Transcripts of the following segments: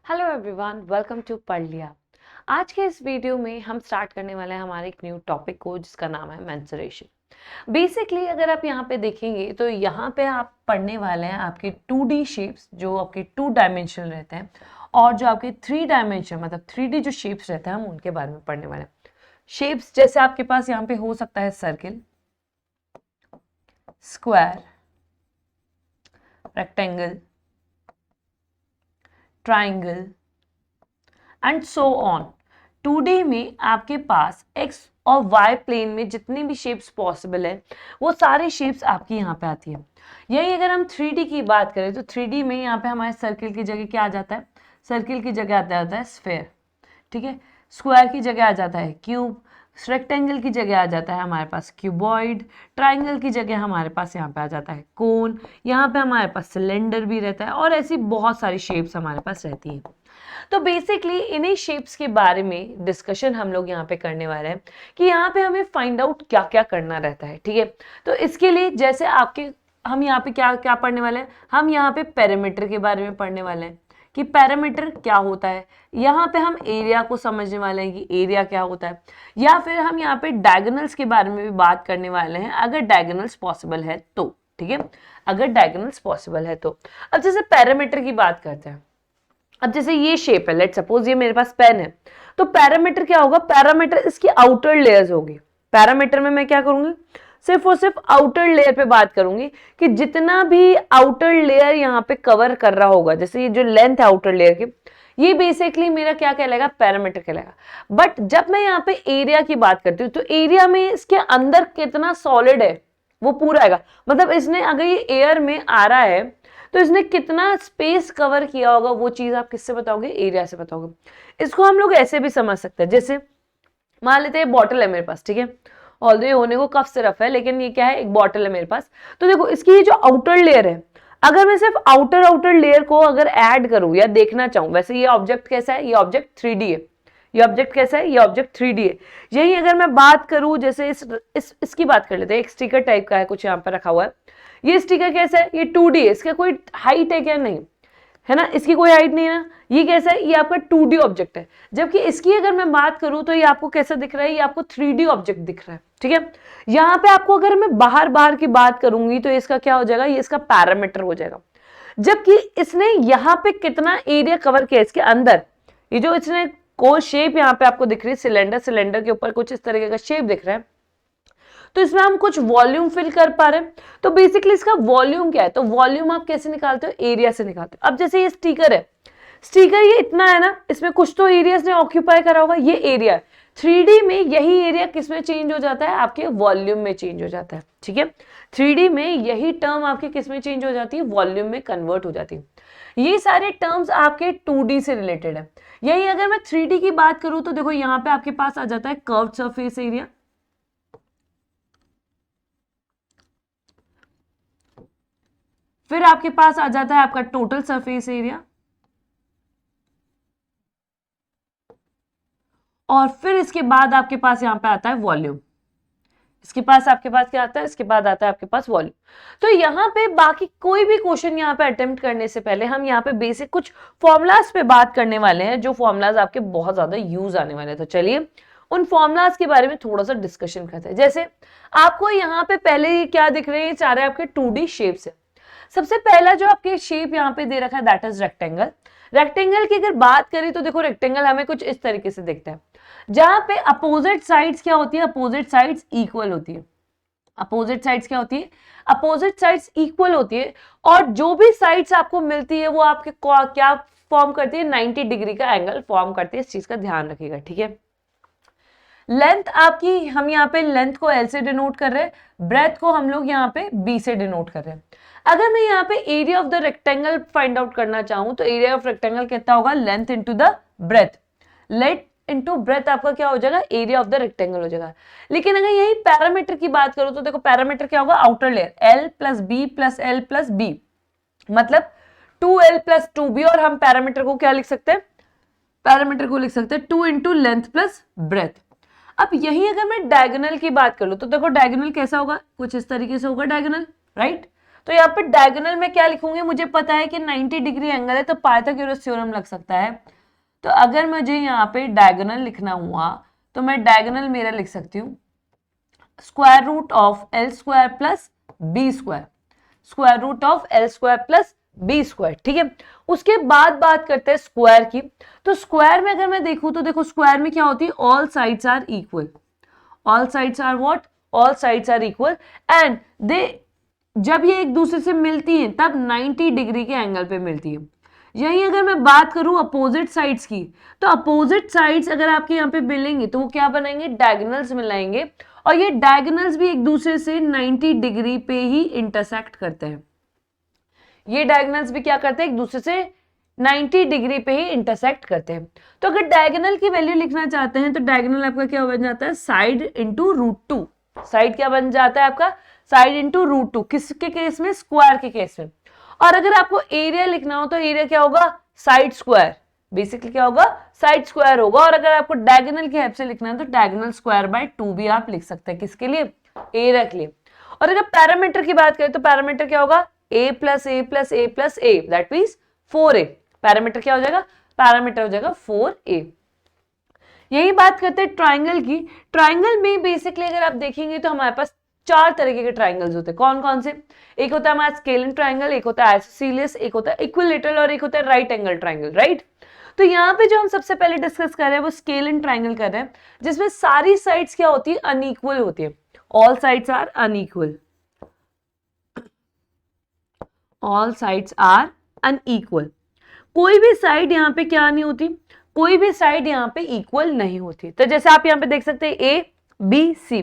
Hello everyone, welcome to पढ़ लिया। आज के इस वीडियो में हम स्टार्ट करने वाले हैं हमारे एक न्यू टॉपिक को जिसका नाम है मेंसुरेशन। बेसिकली अगर आप यहाँ पे देखेंगे तो यहाँ पे आप पढ़ने वाले हैं आपके 2D शेप्स जो आपके 2 डायमेंशनल रहते हैं और जो आपके 3 डायमेंशन मतलब 3D जो शेप्स रहते हैं हम उनके बारे में पढ़ने वाले हैं। शेप्स जैसे आपके पास यहाँ पे हो सकता है circle, square, rectangle, triangle and so on. 2D में आपके पास x और y प्लेन में जितनी भी शेप्स पॉसिबल है वो सारी शेप्स आपकी यहाँ पे आती है। यही अगर हम 3D की बात करें तो 3D में यहाँ पे हमारे सर्किल की जगह क्या आ जाता है? सर्किल की जगह आता है स्फेयर, ठीक है। स्क्वायर की जगह आ जाता है क्यूब, रेक्टेंगल की जगह आ जाता है हमारे पास क्यूबॉइड, ट्राइंगल की जगह हमारे पास यहाँ पे आ जाता है कोन, यहाँ पे हमारे पास सिलेंडर भी रहता है और ऐसी बहुत सारी शेप्स हमारे पास रहती है। तो बेसिकली इन्हीं शेप्स के बारे में डिस्कशन हम लोग यहाँ पे करने वाले हैं कि यहाँ पे हमें फाइंड आउट क्या क्या करना रहता है, ठीक है। तो इसके लिए जैसे आपके हम यहाँ पे क्या क्या पढ़ने वाले हैं, हम यहाँ पे पैरामीटर के बारे में पढ़ने वाले हैं कि पैरामीटर क्या होता है। यहाँ पे हम एरिया को समझने वाले हैं कि एरिया क्या होता है, या फिर हम यहाँ पे डायगोनल्स के बारे में भी बात करने वाले हैं अगर डायगोनल्स पॉसिबल है तो, ठीक है, अगर डायगोनल्स पॉसिबल है तो। अब जैसे पैरामीटर की बात करते हैं, अब जैसे ये शेप है, लेट सपोज ये मेरे पास पेन है, तो पैरामीटर क्या होगा? पैरामीटर इसकी आउटर लेयर्स होगी। पैरामीटर में मैं क्या करूंगी? सिर्फ और सिर्फ आउटर लेयर पे बात करूंगी कि जितना भी आउटर लेयर यहाँ पे कवर कर रहा होगा, जैसे ये जो लेंथ है आउटर लेयर की, ये बेसिकली मेरा क्या कहलाएगा? पैरामीटर कहलाएगा। बट जब मैं यहाँ पे एरिया की बात करती हूँ तो एरिया में इसके अंदर कितना सॉलिड है वो पूरा आएगा। मतलब इसने अगर ये एयर में आ रहा है तो इसने कितना स्पेस कवर किया होगा वो चीज आप किससे बताओगे? एरिया से बताओगे। इसको हम लोग ऐसे भी समझ सकते हैं, जैसे मान लेते हैं बॉटल है मेरे पास, ठीक है, ऑल्दो ये होने को कफ सिरप है लेकिन ये क्या है? एक बॉटल है मेरे पास। तो देखो इसकी ये जो आउटर लेयर है, अगर मैं सिर्फ आउटर लेयर को अगर ऐड करूं या देखना चाहूं, वैसे ये ऑब्जेक्ट कैसा है? ये ऑब्जेक्ट 3D है। ये ऑब्जेक्ट कैसा है? ये ऑब्जेक्ट 3D है। यही अगर मैं बात करूं, जैसे इसकी बात कर लेते हैं, एक स्टिकर टाइप का है कुछ यहाँ पर रखा हुआ है। ये स्टिकर कैसा है? ये 2D है। इसका कोई हाइट है क्या? नहीं है ना, इसकी कोई हाइट नहीं है ना। ये कैसा है? ये आपका 2D ऑब्जेक्ट है। जबकि इसकी अगर मैं बात करूं तो ये आपको कैसा दिख रहा है? ये आपको 3D ऑब्जेक्ट दिख रहा है, ठीक है। यहाँ पे आपको अगर मैं बाहर की बात करूंगी तो इसका क्या हो जाएगा? ये इसका पैरामीटर हो जाएगा। जबकि इसने यहाँ पे कितना एरिया कवर किया इसके अंदर, ये जो इसने कोई शेप यहाँ पे आपको दिख रही है, सिलेंडर के ऊपर कुछ इस तरीके का शेप दिख रहा है, तो इसमें हम कुछ वॉल्यूम फिल कर पा रहे हैं। तो बेसिकली इसका वॉल्यूम क्या है? तो वॉल्यूम आप कैसे निकालते हो? एरिया से निकालते हो। अब जैसे ये स्टिकर है, स्टिकर ये इतना है ना, इसमें कुछ तो एरिया ने ऑक्यूपाई करा होगा, ये एरिया। 3D में यही एरिया किस में चेंज हो जाता है? आपके वॉल्यूम में चेंज हो जाता है, ठीक है। 3D में यही टर्म आपके किस में चेंज हो जाती है? वॉल्यूम में कन्वर्ट हो जाती है। ये सारे टर्म्स आपके 2D से रिलेटेड है। यही अगर मैं 3D की बात करूं तो देखो यहाँ पे आपके पास आ जाता है कर्व्ड सरफेस एरिया, फिर आपके पास आ जाता है आपका टोटल सरफेस एरिया, और फिर इसके बाद आपके पास यहां पे आता है वॉल्यूम। इसके पास आपके पास क्या आता है? इसके बाद आता है आपके पास वॉल्यूम। तो यहाँ पे बाकी कोई भी क्वेश्चन यहाँ पे अटेम्प्ट करने से पहले हम यहाँ पे बेसिक कुछ फॉर्मुलाज पे बात करने वाले हैं, जो फॉर्मुलाज आपके बहुत ज्यादा यूज आने वाले हैं। तो चलिए उन फॉर्मुलाज के बारे में थोड़ा सा डिस्कशन करते हैं। जैसे आपको यहाँ पे पहले क्या दिख रहे हैं? सारे आपके 2D शेप्स है। सबसे पहला जो आपके शेप यहाँ पे दे रखा है दैट इज रेक्टेंगल। रेक्टेंगल की अगर बात करें तो देखो रेक्टेंगल हमें कुछ इस तरीके से दिखता है, जहां पे अपोजिट साइड्स क्या होती है? अपोजिट साइड्स इक्वल होती है। अपोजिट साइड्स क्या होती है? अपोजिट साइड्स इक्वल होती है, और जो भी साइड्स आपको मिलती है वो आपके क्या फॉर्म करती है? 90 डिग्री का एंगल फॉर्म करती है। इस चीज का ध्यान रखिएगा, ठीक है। लेंथ आपकी, हम यहाँ पे लेंथ को L से डिनोट कर रहे हैं, ब्रेथ को हम लोग यहाँ पे B से डिनोट कर रहे हैं। अगर मैं यहाँ पे area of the rectangle find out करना चाहूं तो एरिया ऑफ रेक्टेंगल कितना होगा? Length into the breadth. Length into breadth आपका क्या हो जाएगा? एरिया ऑफ द रेक्टेंगल हो जाएगा। लेकिन अगर यही पैरामीटर की बात करूं तो देखो पैरामीटर क्या होगा? Outer layer L plus B plus L plus B, मतलब 2L प्लस 2B। और हम पैरामीटर को क्या लिख सकते हैं? पैरामीटर को लिख सकते हैं 2 इंटू लेंथ प्लस ब्रेथ। अब यही अगर मैं डायगोनल की बात कर लूं तो देखो डायगोनल कैसा होगा? कुछ इस तरीके से होगा डायगोनल, राइट। तो यहाँ पे डायगोनल में क्या लिखूंगी, मुझे पता है कि 90 डिग्री एंगल है तो पाइथागोरस थ्योरम लग सकता है। तो अगर मुझे यहाँ पे डायगोनल लिखना हुआ तो मैं डायगोनल मेरा लिख सकती हूँ square root of L square plus B square, square root of L square plus B square, ठीक है। उसके बाद बात करते हैं स्क्वायर की। तो स्क्वायर में अगर मैं देखूं तो देखो स्क्वायर में क्या होती है, all sides are equal, all sides are what, all sides are equal and they, जब ये एक दूसरे से मिलती हैं तब 90 डिग्री के एंगल पे मिलती है। यही अगर मैं बात करूं अपोजिट साइड्स की, तो अपोजिट साइड्स अगर आपके यहाँ पे मिलेंगे तो वो क्या बनाएंगे, डायगोनल्स मिलाएंगे, और ये डायगोनल्स भी एक दूसरे से 90 डिग्री पे ही इंटरसेक्ट करते हैं। ये डायगोनल्स भी क्या करते हैं, एक दूसरे से 90 डिग्री पे ही इंटरसेक्ट करते हैं। तो अगर डायगोनल की वैल्यू लिखना चाहते हैं तो डायगोनल आपका क्या बन जाता है, side into root two. Side क्या बन जाता है आपका, साइड इंटू रूट टू, किसके केस में, स्क्वायर के केस में। और अगर आपको एरिया लिखना हो तो एरिया क्या होगा, साइड स्क्वायर, बेसिकली क्या होगा, साइड स्क्वायर होगा। और अगर आपको डायगोनल की हेल्प से लिखना है तो डायगोनल स्क्वायर बाय 2 भी आप लिख सकते हैं, किसके लिए, एरिया के लिए। और अगर पैरामीटर की बात करें तो पैरामीटर क्या होगा, a plus A plus A plus A, that means 4a। Parameter क्या हो जाएगा, पैरामीटर हो जाएगा 4a। यही बात करते हैं ट्राइंगल की। ट्राइंगल में बेसिकली अगर आप देखेंगे तो हमारे पास 4 तरीके के ट्राइंगल्स होते हैं। कौन कौन से, एक होता है हमारा स्केलिन ट्राइंगल, एक होता है आइसोसेलेस, एक होता है इक्विलेटरल और एक होता है राइट एंगल ट्राइंगल, राइट। तो यहाँ पे जो हम सबसे पहले डिस्कस कर रहे हैं वो स्केलिन ट्राइंगल कर रहे हैं, जिसमें सारी साइड्स क्या होती है, अनइक्वल होती है, all sides are unequal, all sides are unequal. कोई भी साइड यहाँ पे क्या नहीं होती, कोई भी साइड यहाँ पे इक्वल नहीं होती। तो जैसे आप यहाँ पे देख सकते हैं ए बी सी,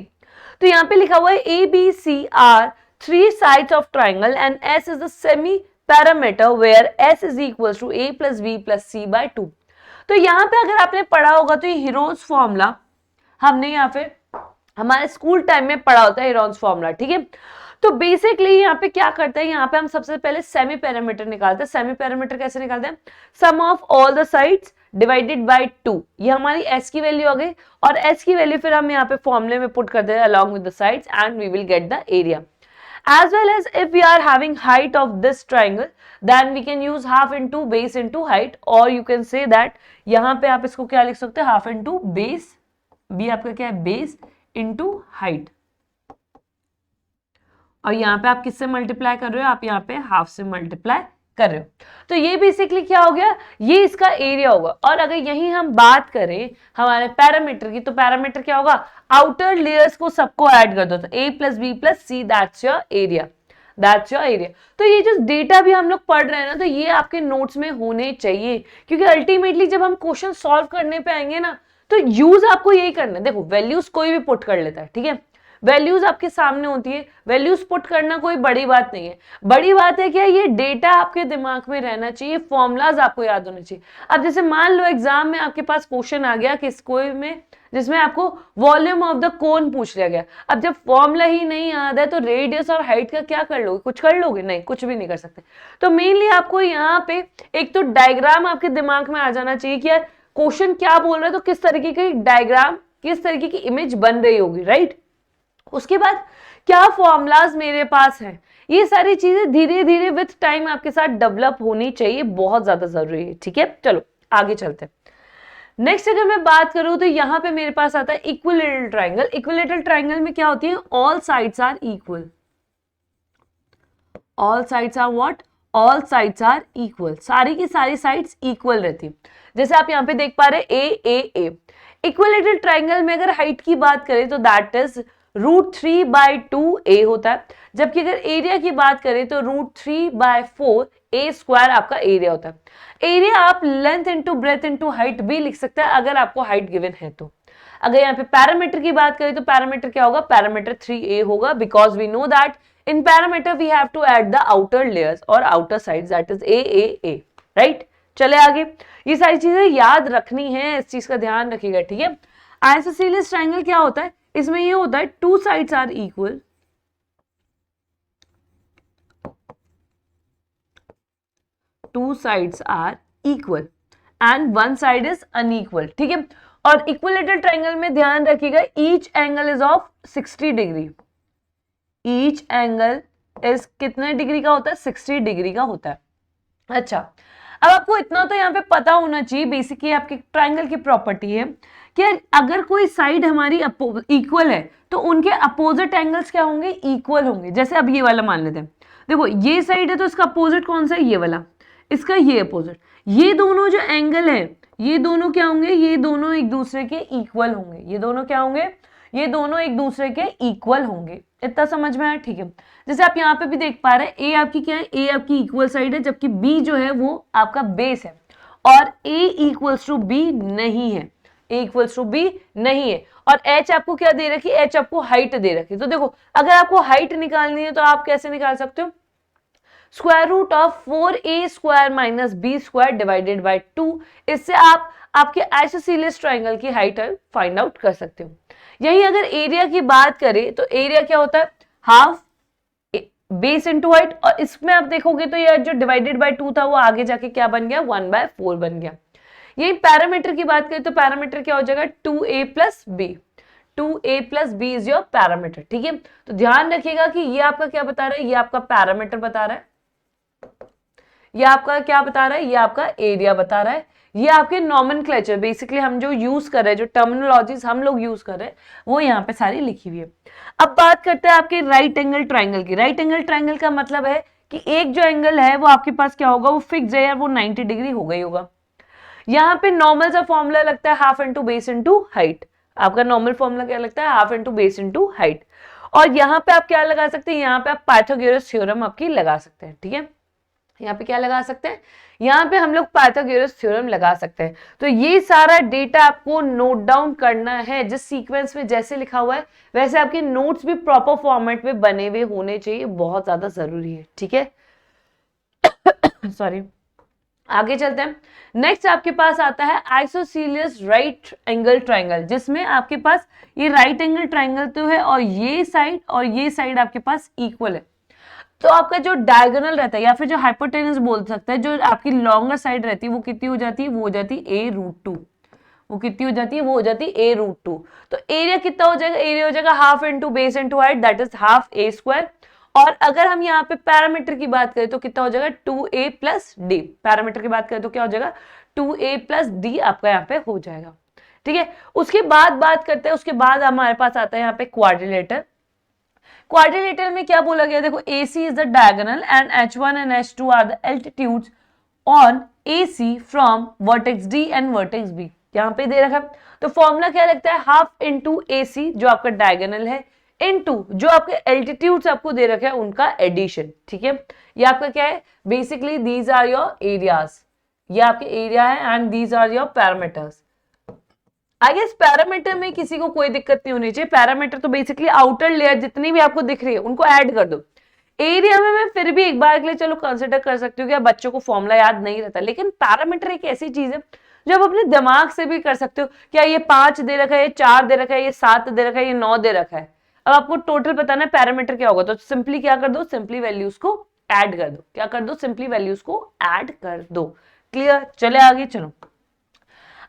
तो यहाँ पे लिखा हुआ है A B C are 3 sides of triangle and S is the semi perimeter where S is equal to A plus B plus C by 2। तो यहाँ पे अगर आपने पढ़ा होगा तो ये हीरोन्स फॉर्मूला हमने यहाँ पे हमारे स्कूल टाइम में पढ़ा होता है, हीरोन्स फॉर्मूला, ठीक है। तो बेसिकली यहाँ पे क्या करते हैं, यहाँ पे हम सबसे पहले सेमी पैरामीटर निकालते हैं। सेमी पैरामीटर कैसे निकालते हैं, sum of all the sides divided by 2, ये हमारी s की वैल्यू आ गई, और s की वैल्यू फिर हम यहाँ पे फॉर्मूले में पुट करते हैं along with the sides and we will get the area. As well as if we are having height of this triangle, then we can use half into base into height, or you can say that यहाँ पे आप इसको क्या लिख सकते हैं, half into base, b आपका क्या है, base into height, और यहाँ पे आप किससे मल्टीप्लाई कर रहे हो, आप यहाँ पे हाफ से मल्टीप्लाई कर रहे हो। तो ये बेसिकली क्या हो गया, ये इसका एरिया होगा। और अगर यही हम बात करें हमारे पैरामीटर की, तो पैरामीटर क्या होगा, आउटर लेयर्स को सबको ऐड कर दो, तो a plus B plus c, that's your area, that's your area. तो ये जो डेटा भी हम लोग पढ़ रहे हैं ना, तो ये आपके नोट्स में होने चाहिए, क्योंकि अल्टीमेटली जब हम क्वेश्चन सॉल्व करने पे आएंगे ना, तो यूज आपको यही करना है। देखो वैल्यूज कोई भी पुट कर लेता है, ठीक है, वैल्यूज आपके सामने होती है, वैल्यूज पुट करना कोई बड़ी बात नहीं है। बड़ी बात है क्या, ये डेटा आपके दिमाग में रहना चाहिए, फॉर्मूलाज आपको याद होने चाहिए। अब जैसे मान लो एग्जाम में आपके पास क्वेश्चन आ गया किस कोई में, जिसमें आपको वॉल्यूम ऑफ द कोन पूछ लिया गया। अब जब फॉर्मूला ही नहीं याद है तो रेडियस और हाइट का क्या कर लोगे, कुछ कर लोगे, नहीं, कुछ भी नहीं कर सकते। तो मेनली आपको यहाँ पे एक तो डायग्राम आपके दिमाग में आ जाना चाहिए कि यार क्वेश्चन क्या बोल रहा है, तो किस तरीके की डायग्राम, किस तरीके की इमेज बन रही होगी, राइट। उसके बाद क्या फॉर्मूलाज मेरे पास हैं, ये सारी चीजें धीरे धीरे विथ टाइम आपके साथ डेवलप होनी चाहिए, बहुत ज्यादा जरूरी है, ठीक है। चलो आगे चलते हैं। नेक्स्ट अगर मैं बात करूं तो यहां पे मेरे पास आता है इक्विलेटरल ट्राइंगल। इक्विलेटरल ट्राइंगल में क्या होती है, all sides are equal, all sides are what, all sides are equal, सारी की सारी साइड्स इक्वल रहती है। जैसे आप यहाँ पे देख पा रहे ए। इक्विलेटरल ट्राइंगल में अगर हाइट की बात करें तो दैट इज √3/2a होता है, जबकि अगर एरिया की बात करें तो √3/4a² आपका एरिया होता है। एरिया आप length into breath into height भी लिख सकते हैं अगर आपको हाइट गिवन है तो। अगर यहाँ पे पैरामीटर की बात करें तो पैरामीटर क्या होगा, पैरामीटर 3a होगा, because we know that in parameter we have to add the outer layers और outer sides, that is a, right. चले आगे, ये सारी चीजें याद रखनी है, इस चीज का ध्यान रखिएगा, ठीक है। आइसोसेलेस ट्राइंगल क्या होता है, इसमें ये होता है 2 sides are equal, 2 sides are equal and 1 side is unequal, ठीक है। और इक्विलेटरल ट्राइंगल में ध्यान रखिएगा each angle is of 60 degree, each angle is कितने डिग्री का होता है, 60 डिग्री का होता है। अच्छा, अब आपको इतना तो यहाँ पे पता होना चाहिए, बेसिकली आपके ट्राइंगल की प्रॉपर्टी है कि अगर कोई साइड हमारी इक्वल है तो उनके अपोजिट एंगल्स क्या होंगे, इक्वल होंगे। जैसे अब ये वाला मान लेते हैं, देखो ये साइड है तो इसका अपोजिट कौन सा है, ये वाला, इसका ये अपोजिट, ये दोनों जो एंगल है ये दोनों क्या होंगे, ये दोनों एक दूसरे के इक्वल होंगे, ये दोनों क्या होंगे, ये दोनों एक दूसरे के इक्वल होंगे। इतना समझ में आया, ठीक है। जैसे आप यहाँ पे भी देख पा रहे हैं, ए आपकी क्या है, ए आपकी इक्वल साइड है, जबकि बी जो है वो आपका बेस है, और ए इक्वल्स टू बी नहीं है, ए इक्वल्स टू बी नहीं है। और एच आपको क्या दे रखी, एच आपको हाइट दे रखी। तो देखो अगर आपको हाइट निकालनी है तो आप कैसे निकाल सकते हो, square root of 4a square minus b square divided by 2। इससे आप आपके आइसोसेलेस ट्राइंगल की हाइट फाइंड आउट कर सकते हो। यही अगर एरिया की बात करें तो एरिया क्या होता है, हाफ बेस इंटू हाइट, और इसमें आप देखोगे तो ये जो डिवाइडेड बाय 2 था वो आगे जाके क्या बन गया, 1/4 बन गया। यही पैरामीटर की बात करें तो पैरामीटर क्या हो जाएगा, 2a plus b, 2a plus b is your perimeter. ठीक है, तो ध्यान रखिएगा कि ये आपका क्या बता रहा है, ये आपका पैरामीटर बता रहा है, ये आपका क्या बता रहा है, ये आपका एरिया बता रहा है, ये आपके नॉमेनक्लेचर, बेसिकली हम जो यूज कर रहे हैं, जो टर्मिनोलॉजीज हम लोग यूज कर रहे हैं वो यहाँ पे सारी लिखी हुई है। अब बात करते हैं आपके राइट एंगल ट्राइंगल की। राइट एंगल ट्राइंगल का मतलब है कि एक जो एंगल है वो आपके पास क्या होगा, वो फिक्स है यार, वो 90 डिग्री हो गई होगा। यहाँ पे नॉर्मल सा फॉर्मूला लगता है half into base into height. आपका नॉर्मल फॉर्मूला क्या लगता है, half into base into height. और यहाँ पे आप क्या लगा सकते हैं, यहाँ पे आप पाइथागोरस थ्योरम आपकी लगा सकते हैं। ठीक है, यहाँ पे क्या लगा सकते हैं, यहाँ पे हम लोग पाइथागोरस थ्योरम लगा सकते हैं। तो ये सारा डेटा आपको नोट डाउन करना है, जिस सीक्वेंस में जैसे लिखा हुआ है वैसे आपके नोट्स भी प्रॉपर फॉर्मेट में बने हुए होने चाहिए, बहुत ज्यादा जरूरी है। ठीक है, सॉरी, आगे चलते हैं। नेक्स्ट आपके पास आता है आइसोसेलियस राइट एंगल ट्राइंगल, जिसमें आपके पास ये राइट एंगल ट्राइंगल तो है और ये साइड आपके पास इक्वल है। तो आपका जो डायगोनल रहता है या फिर जो हाइपोटेनस बोल सकता है, जो आपकी लॉन्गर साइड रहती है वो कितनी हो जाती है, वो हो जाती है a√2। वो कितनी हो जाती है, वो हो जाती है a√2। तो एरिया कितना हो जाएगा, एरिया हो जाएगा half into base into height, that is half a square. और अगर हम यहाँ पे पैरामीटर की बात करें तो कितना हो जाएगा, 2a प्लस डी। पैरामीटर की बात करें तो क्या हो जाएगा, 2a प्लस डी आपका यहाँ पे हो जाएगा। ठीक है, उसके बाद बात करते हैं, उसके बाद हमारे पास आता है यहाँ पे क्वाड्रिलेटर। क्वाड्रिलेटर में क्या बोला गया, देखो AC is the diagonal and H1 and H2 are the altitudes on AC from vertex D and vertex B। यहाँ पे दे रखा, तो फॉर्मूला क्या लगता है, हाफ इंटू AC जो आपका डायगोनल है इनटू जो आपके एल्टीट्यूड्स आपको दे रखे हैं उनका एडिशन। ठीक है, ये आपका क्या है, basically these are your areas, ये आपके एरिया है and these are your perimeters. I guess perimeter में किसी को कोई दिक्कत नहीं होनी चाहिए। पैरामीटर तो बेसिकली आउटर लेयर जितनी भी आपको दिख रही है उनको ऐड कर दो। एरिया में मैं फिर भी एक बार के लिए चलो कंसिडर कर सकती हूँ कि बच्चों को फॉर्मूला याद नहीं रहता, लेकिन पैरामीटर एक ऐसी चीज है जो आप अपने दिमाग से भी कर सकते हो। क्या ये 5 दे रखा है, ये 4 दे रखा है, ये 7 दे रखा है, ये 9 दे रखा है, अब आपको टोटल बताना है पैरामीटर क्या होगा, तो सिंपली क्या कर दो, सिंपली वैल्यूज को ऐड कर दो। क्या कर दो, सिंपली वैल्यूज को ऐड कर दो। क्लियर, चले आगे चलो।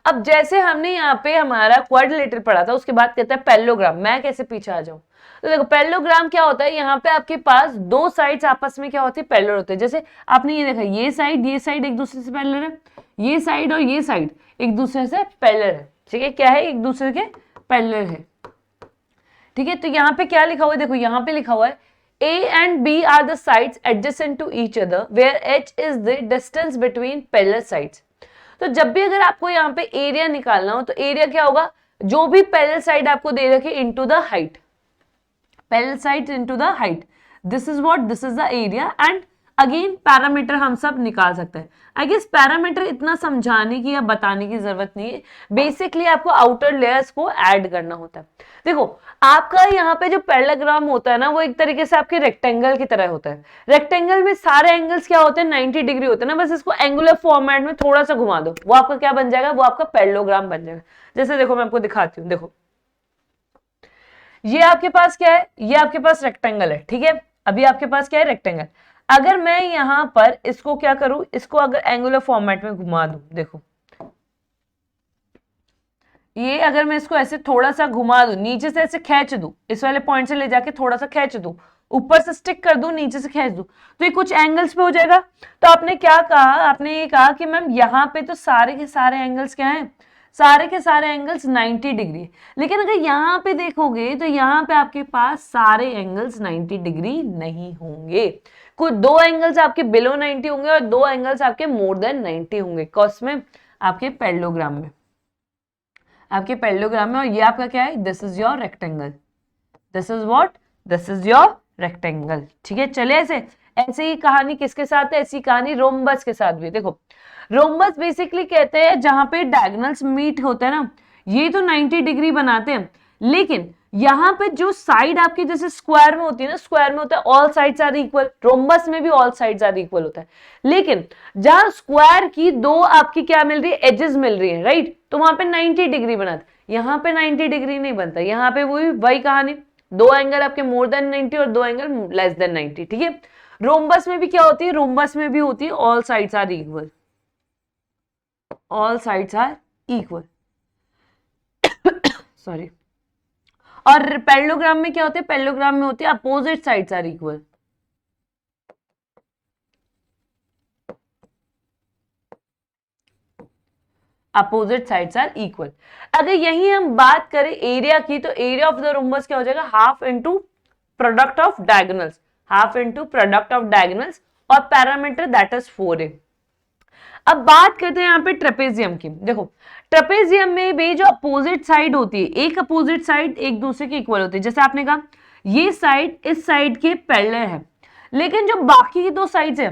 अब जैसे हमने यहाँ पे हमारा क्वाड्रिलेटर पढ़ा था, उसके बाद कहता है पैरेललोग्राम। मैं कैसे पीछे आ जाऊं, तो देखो पैरेललोग्राम क्या होता है, यहाँ पे आपके पास दो साइड्स आपस में क्या होती है, पैरेलल होते हैं। जैसे आपने ये देखा, ये साइड एक दूसरे से पैरेलल है, ये साइड और ये साइड एक दूसरे से पैरेलल है। ठीक है, क्या है, एक दूसरे के पैरेलल है। ठीक है, तो यहाँ पे क्या लिखा हुआ है, देखो यहाँ पे लिखा हुआ है A and B are the sides adjacent to each other where H is the distance between parallel sides। तो जब भी अगर आपको यहाँ पे एरिया निकालना हो तो एरिया क्या होगा, जो भी पैरेलल साइड आपको दे रखे into the height, parallel side into the height, this is what, this is the area. And again parameter हम सब निकाल सकते हैं। आई गेस पैरामीटर इतना समझाने की या बताने की जरूरत नहीं है, बेसिकली आपको आउटर लेयर्स को ऐड करना होता है। देखो आपका यहाँ पे जो पैरेललोग्राम होता है ना, वो एक तरीके से आपके रेक्टेंगल की तरह होता है। रेक्टेंगल में सारे एंगल्स क्या होते हैं, 90 डिग्री होते हैं ना, बस इसको एंगुलर फॉर्मेट में थोड़ा सा घुमा दो, वो आपका क्या बन जाएगा, वो आपका पैरेललोग्राम बन जाएगा। जैसे देखो मैं आपको दिखाती हूँ, देखो ये आपके पास क्या है, ये आपके पास रेक्टेंगल है। ठीक है, अभी आपके पास क्या है, रेक्टेंगल। अगर मैं यहां पर इसको क्या करूं, इसको अगर एंगुलर फॉर्मेट में घुमा दूं, देखो ये अगर मैं इसको ऐसे थोड़ा सा घुमा दूं, नीचे से ऐसे खींच दूं, इस वाले पॉइंट से ले जाके थोड़ा सा खींच दूं, ऊपर से स्टिक कर दूं, नीचे से खींच दूं, तो ये कुछ एंगल्स पे हो जाएगा। तो आपने क्या कहा, आपने ये कहा कि मैम यहाँ पे तो सारे के सारे एंगल्स क्या हैं, सारे के सारे एंगल्स 90 डिग्री। लेकिन अगर यहाँ पे देखोगे तो यहाँ पे आपके पास सारे एंगल्स 90 डिग्री नहीं होंगे। कुछ दो एंगल्स आपके बिलो 90 होंगे और दो एंगल्स आपके मोर देन 90 होंगे। कॉस में, आपके पैरेललोग्राम में, आपके पैरेललोग्राम में। और ये आपका क्या है, this is your rectangle, this is what, this is your rectangle. ठीक है, चले ऐसे ऐसे ही कहानी किसके साथ है, ऐसी कहानी रोम्बस के साथ भी। देखो रोम्बस बेसिकली कहते हैं जहां पे डायगोनल्स मीट होते हैं ना, ये तो 90 डिग्री बनाते हैं, लेकिन यहाँ पे जो साइड आपकी जैसे स्क्वायर में होती है ना, स्क्वायर में होता है all sides are equal, rhombus में भी ऑल साइड्स आर इक्वल होता है। लेकिन जहां स्क्वायर की दो आपकी क्या मिल रही है, एजेस मिल रही है, राइट, तो वहां पे 90 डिग्री बनाते, यहाँ पे 90 डिग्री नहीं बनता, यहाँ पे वही कहानी, दो एंगल आपके मोर देन 90 और दो एंगल लेस देन 90। ठीक है, रोम्बस में भी क्या होती है, रोम्बस में भी होती है all sides are equal, all sides are equal, sorry. और पैरेललोग्राम में क्या होते हैं, पैरेललोग्राम में होती है opposite sides are equal. Opposite sides are equal. अगर यही हम बात करें एरिया की, तो एरिया ऑफ द रोम्बस क्या हो जाएगा, half into product of diagonals, half into product of diagonals, और पैरामीटर दैट इज 4a। अब बात करते हैं यहाँ पे ट्रेपेजियम की। देखो ट्रेपेजियम में भी जो अपोजिट साइड होती है, एक अपोजिट साइड एक दूसरे के इक्वल होती है। जैसे आपने कहा ये साइड इस साइड के पैरेलल है, लेकिन जो बाकी की दो साइड्स है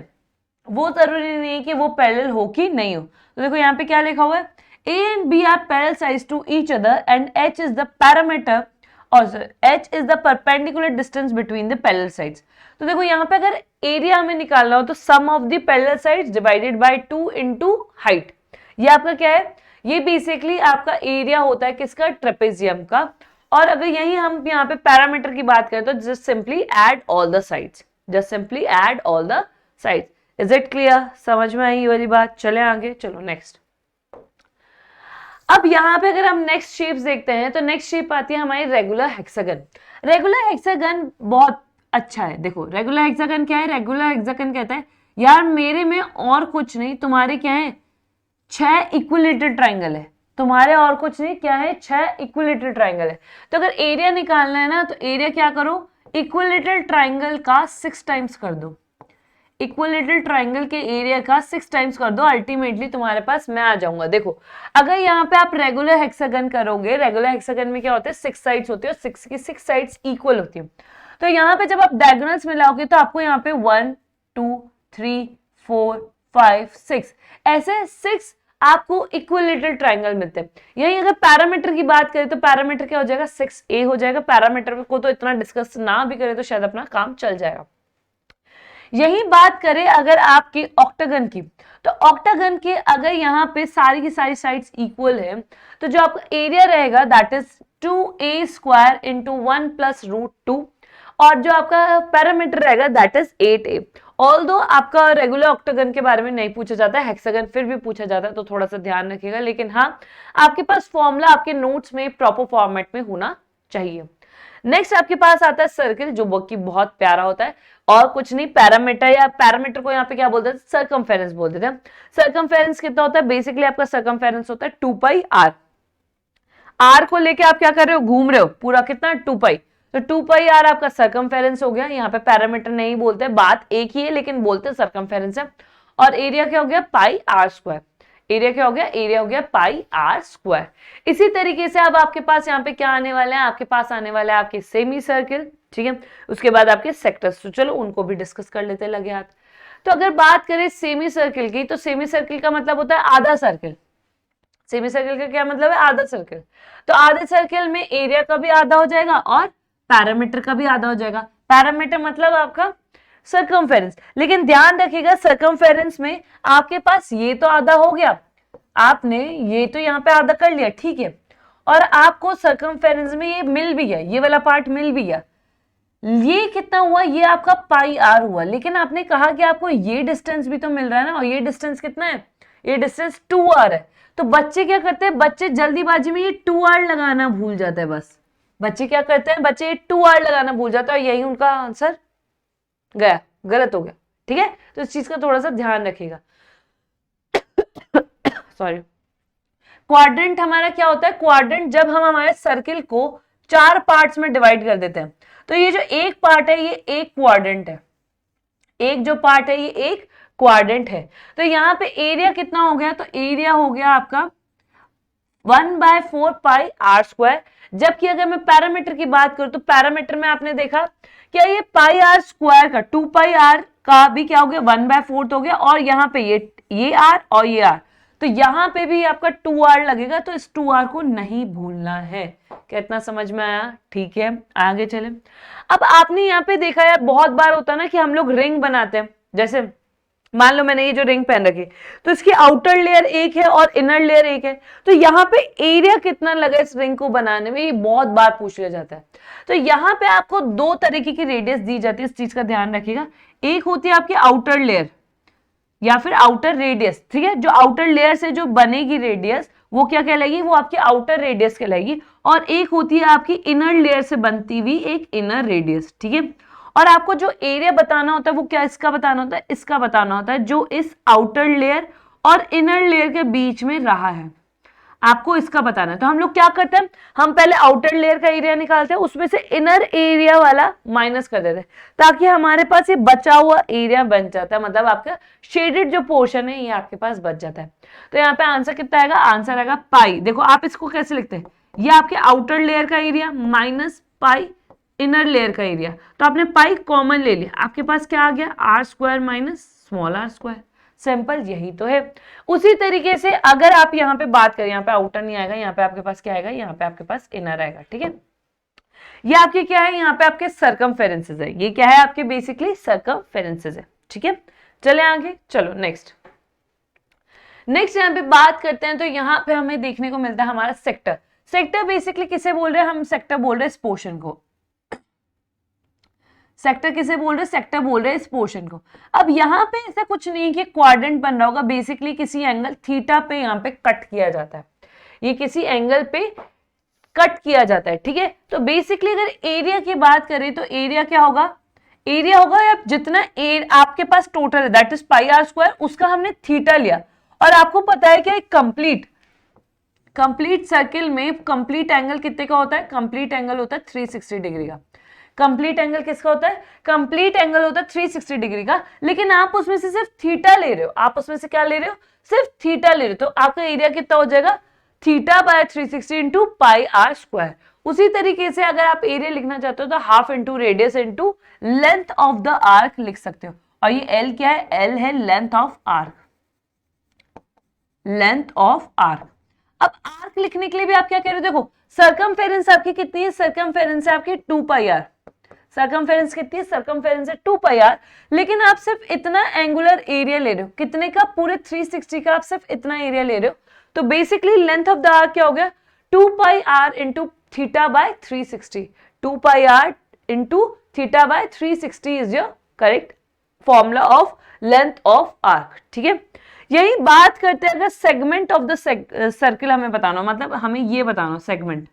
वो जरूरी नहीं है कि वो पैरेलल हो कि नहीं हो। तो देखो यहाँ पे क्या लिखा हुआ है, A and B are parallel sides to each other and H is the parameter or H is the perpendicular distance between the parallel sides। तो देखो यहाँ पे अगर एरिया हमें निकालना हो तो sum of the parallel sides divided by 2 into height. ये आपका क्या है, ये बेसिकली आपका एरिया होता है किसका, ट्रेपेजियम का। और अगर यही हम यहाँ पे पैरामीटर की बात करें तो just simply add all the sides, just simply add all the sides. Is it clear, समझ में आई ये वाली बात। चले आगे, चलो नेक्स्ट। अब यहाँ पे अगर हम नेक्स्ट शेप्स देखते हैं तो नेक्स्ट शेप आती है हमारी रेगुलर हेक्सागन। रेगुलर हेक्सागन बहुत अच्छा है। देखो रेगुलर हेक्सागन क्या है, रेगुलर हेक्सागन कहता है यार मेरे में और कुछ नहीं, तुम्हारे क्या है 6 इक्विलेटरल ट्राइंगल है, तुम्हारे और कुछ नहीं, क्या है 6 इक्विलेटरल ट्राइंगल है। तो अगर एरिया निकालना है ना, तो एरिया क्या करो, इक्विलेटरल ट्राइंगल का 6 टाइम्स कर दो, इक्विलेटरल ट्राइंगल के एरिया का 6 टाइम्स कर दो, अल्टीमेटली तुम्हारे पास मैं आ जाऊंगा। देखो अगर यहाँ पे आप रेगुलर हेक्सागन करोगे, रेगुलर हेक्सागन में क्या होता है 6 साइड्स होती है और 6 की 6 साइड्स इक्वल होती है। तो यहाँ पे जब आप डायगोनल्स मिलाओगे तो आपको यहाँ पे 1 2 3 4 5 6 ऐसे 6 आपको इक्विलेटरल ट्राइंगल मिलते हैं। यही अगर पैरामीटर की बात करें तो पैरामीटर क्या हो जाएगा 6a हो जाएगा। पैरामीटर को तो इतना डिस्कस ना भी करें तो शायद अपना काम चल जाएगा। यही बात करें अगर आपके ऑक्टागन की, तो ऑक्टागन के अगर यहाँ पे सारी की सारी साइड्स इक्वल है तो जो आपका एरिया रहेगा that is 2a square into 1 plus root 2, और जो आपका पैरामीटर रहेगा दैट इज 8a। ऑल्दो आपका रेगुलर ऑक्टागन के बारे में नहीं पूछा जाता है, हेक्सागन फिर भी पूछा जाता है तो थोड़ा सा ध्यान रखिएगा। लेकिन हाँ आपके पास फॉर्मूला आपके नोट्स में प्रॉपर फॉर्मेट में होना चाहिए। नेक्स्ट आपके पास आता है सर्किल, जो कि बहुत प्यारा होता है और कुछ नहीं, पैरामीटर या पैरामीटर को यहाँ पे क्या बोलते हैं, सर्कमफेरेंस बोल देते हैं। सर्कमफेरेंस कितना होता है, बेसिकली आपका सर्कमफेरेंस होता है 2 पाई आर। आर को लेके आप क्या कर रहे हो, घूम रहे हो पूरा, कितना 2 पाई, तो 2 पाई आर आपका सर्कमफेरेंस हो गया। यहाँ पे पैरामीटर नहीं बोलते, बात एक ही है लेकिन बोलते सर्कमफेरेंस है। और एरिया क्या हो गया, पाई आर स्क्वायर। एरिया क्या हो गया, एरिया हो गया पाई आर स्क्वायर। इसी तरीके से अब आपके पास यहाँ पे क्या आने वाले हैं, आपके पास आने वाले हैं आपके सेमी सर्किल, ठीक है, उसके बाद आपके सेक्टर्स। तो चलो उनको भी डिस्कस कर लेते हैं लगे हाथ। तो अगर बात करें सेमी सर्किल की, तो सेमी सर्किल का मतलब होता है आधा सर्किल। सेमी सर्किल का क्या मतलब है, आधा सर्किल। तो आधे सर्किल में एरिया का भी आधा हो जाएगा और पैरामीटर का भी आधा हो जाएगा। पैरामीटर मतलब आपका सर्कमफेरेंस, लेकिन ध्यान रखिएगा सर्कमफेरेंस में आपके पास ये तो आधा हो गया, आपने ये तो यहाँ पे आधा कर लिया, ठीक है, और आपको सर्कमफेरेंस में ये मिल भी गया, ये वाला पार्ट मिल भी गया। ये कितना हुआ, ये आपका पाई आर हुआ, लेकिन आपने कहा कि आपको ये डिस्टेंस भी तो मिल रहा है ना, और ये डिस्टेंस कितना है, ये डिस्टेंस 2r है। तो बच्चे क्या करते हैं, बच्चे जल्दीबाजी में ये 2r लगाना भूल जाते हैं। बस बच्चे क्या करते हैं, बच्चे 2r लगाना भूल जाते हैं और यही उनका आंसर गया, गलत हो गया, ठीक है। तो इस चीज का थोड़ा सा ध्यान रखिएगा। सॉरी। क्वाड्रेंट हमारा क्या होता है, क्वाड्रेंट जब हम हमारे सर्किल को 4 पार्ट्स में डिवाइड कर देते हैं, तो ये जो एक पार्ट है ये एक क्वाड्रेंट है, एक जो पार्ट है ये एक क्वाड्रेंट है। तो यहाँ पे एरिया कितना हो गया, तो एरिया हो गया आपका 1/4 पाई आर स्क्वायर। जबकि अगर मैं पैरामीटर की बात करूं तो पैरामीटर में आपने देखा क्या ये पाई आर स्क्वायर का 2 पाई आर का भी क्या हो गया 1/4 हो गया, और यहाँ पे ये आर और ये आर, तो यहाँ पे भी आपका 2r लगेगा, तो इस 2r को नहीं भूलना है। क्या इतना समझ में आया, ठीक है। आगे चले। अब आपने यहाँ पे देखा है बहुत बार होता है ना कि हम लोग रिंग बनाते हैं, जैसे मान लो मैंने ये जो रिंग पहन रखी तो इसकी आउटर लेयर एक है और इनर लेयर एक है, तो यहाँ पे एरिया कितना लगा इस रिंग को बनाने में, ये बहुत बार पूछ लिया जाता है। तो यहाँ पे आपको 2 तरीके की रेडियस दी जाती है, इस चीज का ध्यान रखिएगा। एक होती है आपकी आउटर लेयर या फिर आउटर रेडियस, ठीक है। जो आउटर लेयर से जो बनेगी रेडियस वो क्या कहलाएगी, वो आपकी आउटर रेडियस कहलाएगी। और एक होती है आपकी इनर लेयर से बनती हुई एक इनर रेडियस, ठीक है। और आपको जो एरिया बताना होता है वो क्या इसका बताना होता है, इसका बताना होता है जो इस आउटर लेयर और इनर लेयर के बीच में रहा है, आपको इसका बताना है। तो हम लोग क्या करते हैं, हम पहले आउटर लेयर का एरिया निकालते हैं, उसमें से इनर एरिया वाला माइनस कर देते हैं, ताकि हमारे पास ये बचा हुआ एरिया बन जाता है, मतलब आपका शेडेड जो पोर्शन है ये आपके पास बच जाता है। तो यहाँ पे आंसर कितना आएगा, आंसर आएगा पाई। देखो आप इसको कैसे लिखते हैं, ये आपके आउटर लेयर का area minus pi inner layer का एरिया, तो आपने पाई कॉमन ले लिया, आपके पास क्या आ गया R square minus small r square. Simple, यही तो है। उसी तरीके से अगर आप यहाँ पे बात करें, यहाँ पे आउटर नहीं आएगा, यहाँ पे आपके पास क्या आएगा, यहाँ पे आपके पास इनर आएगा, ठीक है। ये आपके क्या है, यहाँ पे आपके सर्कमफेरेंसेस है, ये क्या है आपके बेसिकली सर्कमफेरेंसेस है, ठीक है। चले आगे, चलो नेक्स्ट यहाँ पे बात करते हैं। तो यहाँ पे हमें देखने को मिलता है हमारा सेक्टर। सेक्टर बेसिकली किसे बोल रहे हैं हम, सेक्टर बोल रहे हैं इस पोर्शन को। सेक्टर किसे बोल रहे हैं, सेक्टर बोल रहे हैं इस पोर्शन को। अब यहाँ पे ऐसा कुछ नहीं कि क्वाड्रेंट बन रहा होगा, बेसिकली किसी एंगल थीटा पे यहाँ पे कट किया जाता है, ये किसी एंगल पे कट किया जाता है, ठीक है। तो बेसिकली अगर एरिया की बात करें तो एरिया क्या होगा, एरिया होगा जितना आपके पास टोटल है that is pi r square, उसका हमने थीटा लिया। और आपको पता है क्या कंप्लीट सर्किल में कंप्लीट एंगल कितने का होता है, कंप्लीट एंगल होता है 360 डिग्री का। कंप्लीट एंगल किसका होता है, कंप्लीट एंगल होता है 360 डिग्री का, लेकिन आप उसमें से सिर्फ थीटा ले रहे हो, आप उसमें से क्या ले रहे हो, सिर्फ थीटा ले रहे हो। तो आपका एरिया कितना हो जाएगा, theta by 360 into pi r square. उसी तरीके से अगर आप एरिया लिखना चाहते हो तो half into radius into length of the arc लिख सकते हो। और ये एल क्या है, एल है length of arc, length of arc. अब आर्क लिखने के लिए भी आप क्या कह रहे हो, देखो सर्कमफेरेंस आपकी कितनी है, सर्कमफेरेंस है आपकी 2 पाई आर। सर्कमफेरेंस कितनी है, सर्कमफेरेंस है 2 पाई आर, लेकिन आप सिर्फ इतना एंगुलर एरिया ले रहे हो, कितने का, पूरे 360 का आप सिर्फ इतना एरिया ले रहे हो। तो basically length of the arc क्या हो गया, 2 pi r into theta by 360, 2 pi r into theta by 360 is your correct formula of length of arc, ठीक है। यही बात करते हैं अगर सेगमेंट ऑफ द सर्किल हमें बताना हो, मतलब हमें ये बताना हो सेगमेंट,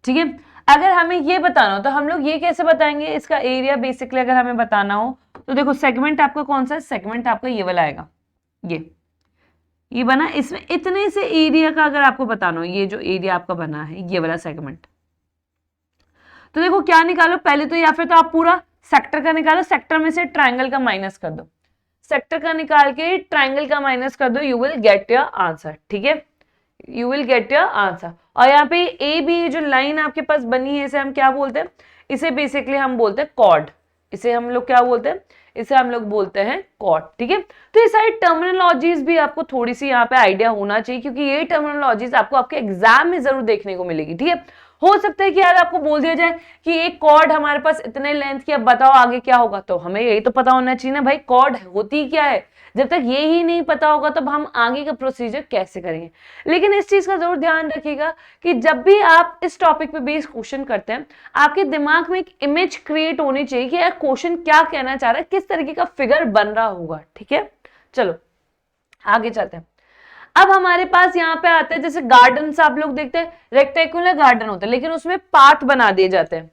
ठीक है। अगर हमें ये बताना हो तो हम लोग ये कैसे बताएंगे, इसका एरिया बेसिकली अगर हमें बताना हो तो देखो सेगमेंट आपका कौन सा है, सेगमेंट आपका ये वाला आएगा, ये बना, इसमें इतने से एरिया का अगर आपको बताना हो, ये जो एरिया आपका बना है ये वाला सेगमेंट, तो देखो क्या निकालो पहले तो, या फिर तो आप पूरा सेक्टर का निकालो, सेक्टर में से ट्राइंगल का माइनस कर दो, सेक्टर का निकाल के ट्राइंगल का माइनस कर दो, you will get your answer, ठीक है, you will get your answer. और यहाँ पे ए बी जो लाइन आपके पास बनी है इसे हम क्या बोलते हैं, इसे बेसिकली हम बोलते हैं कॉर्ड, इसे हम लोग क्या बोलते हैं, इसे हम लोग बोलते हैं कॉर्ड, ठीक है। तो ये सारी टर्मिनोलॉजीज भी आपको थोड़ी सी यहाँ पे आइडिया होना चाहिए, क्योंकि ये टर्मिनोलॉजीज आपको आपके एग्जाम में जरूर देखने को मिलेगी, ठीक है। हो सकता है कि यार आपको बोल दिया जाए कि एक कॉर्ड हमारे पास इतने लेंथ की, अब बताओ आगे क्या होगा, तो हमें यही तो पता होना चाहिए ना भाई कॉर्ड होती क्या है। जब तक ये ही नहीं पता होगा तब हम आगे का प्रोसीजर कैसे करेंगे। लेकिन इस चीज का जरूर ध्यान रखिएगा कि जब भी आप इस टॉपिक पे बेस्ड क्वेश्चन करते हैं, आपके दिमाग में एक इमेज क्रिएट होनी चाहिए कि यार क्वेश्चन क्या कहना चाह रहा है, किस तरीके का फिगर बन रहा होगा, ठीक है। चलो आगे चलते हैं। अब हमारे पास यहाँ पे आते हैं, जैसे गार्डन आप लोग देखते हैं रेक्टेंगुलर गार्डन होता है, लेकिन उसमें पार्ट बना दिए जाते हैं,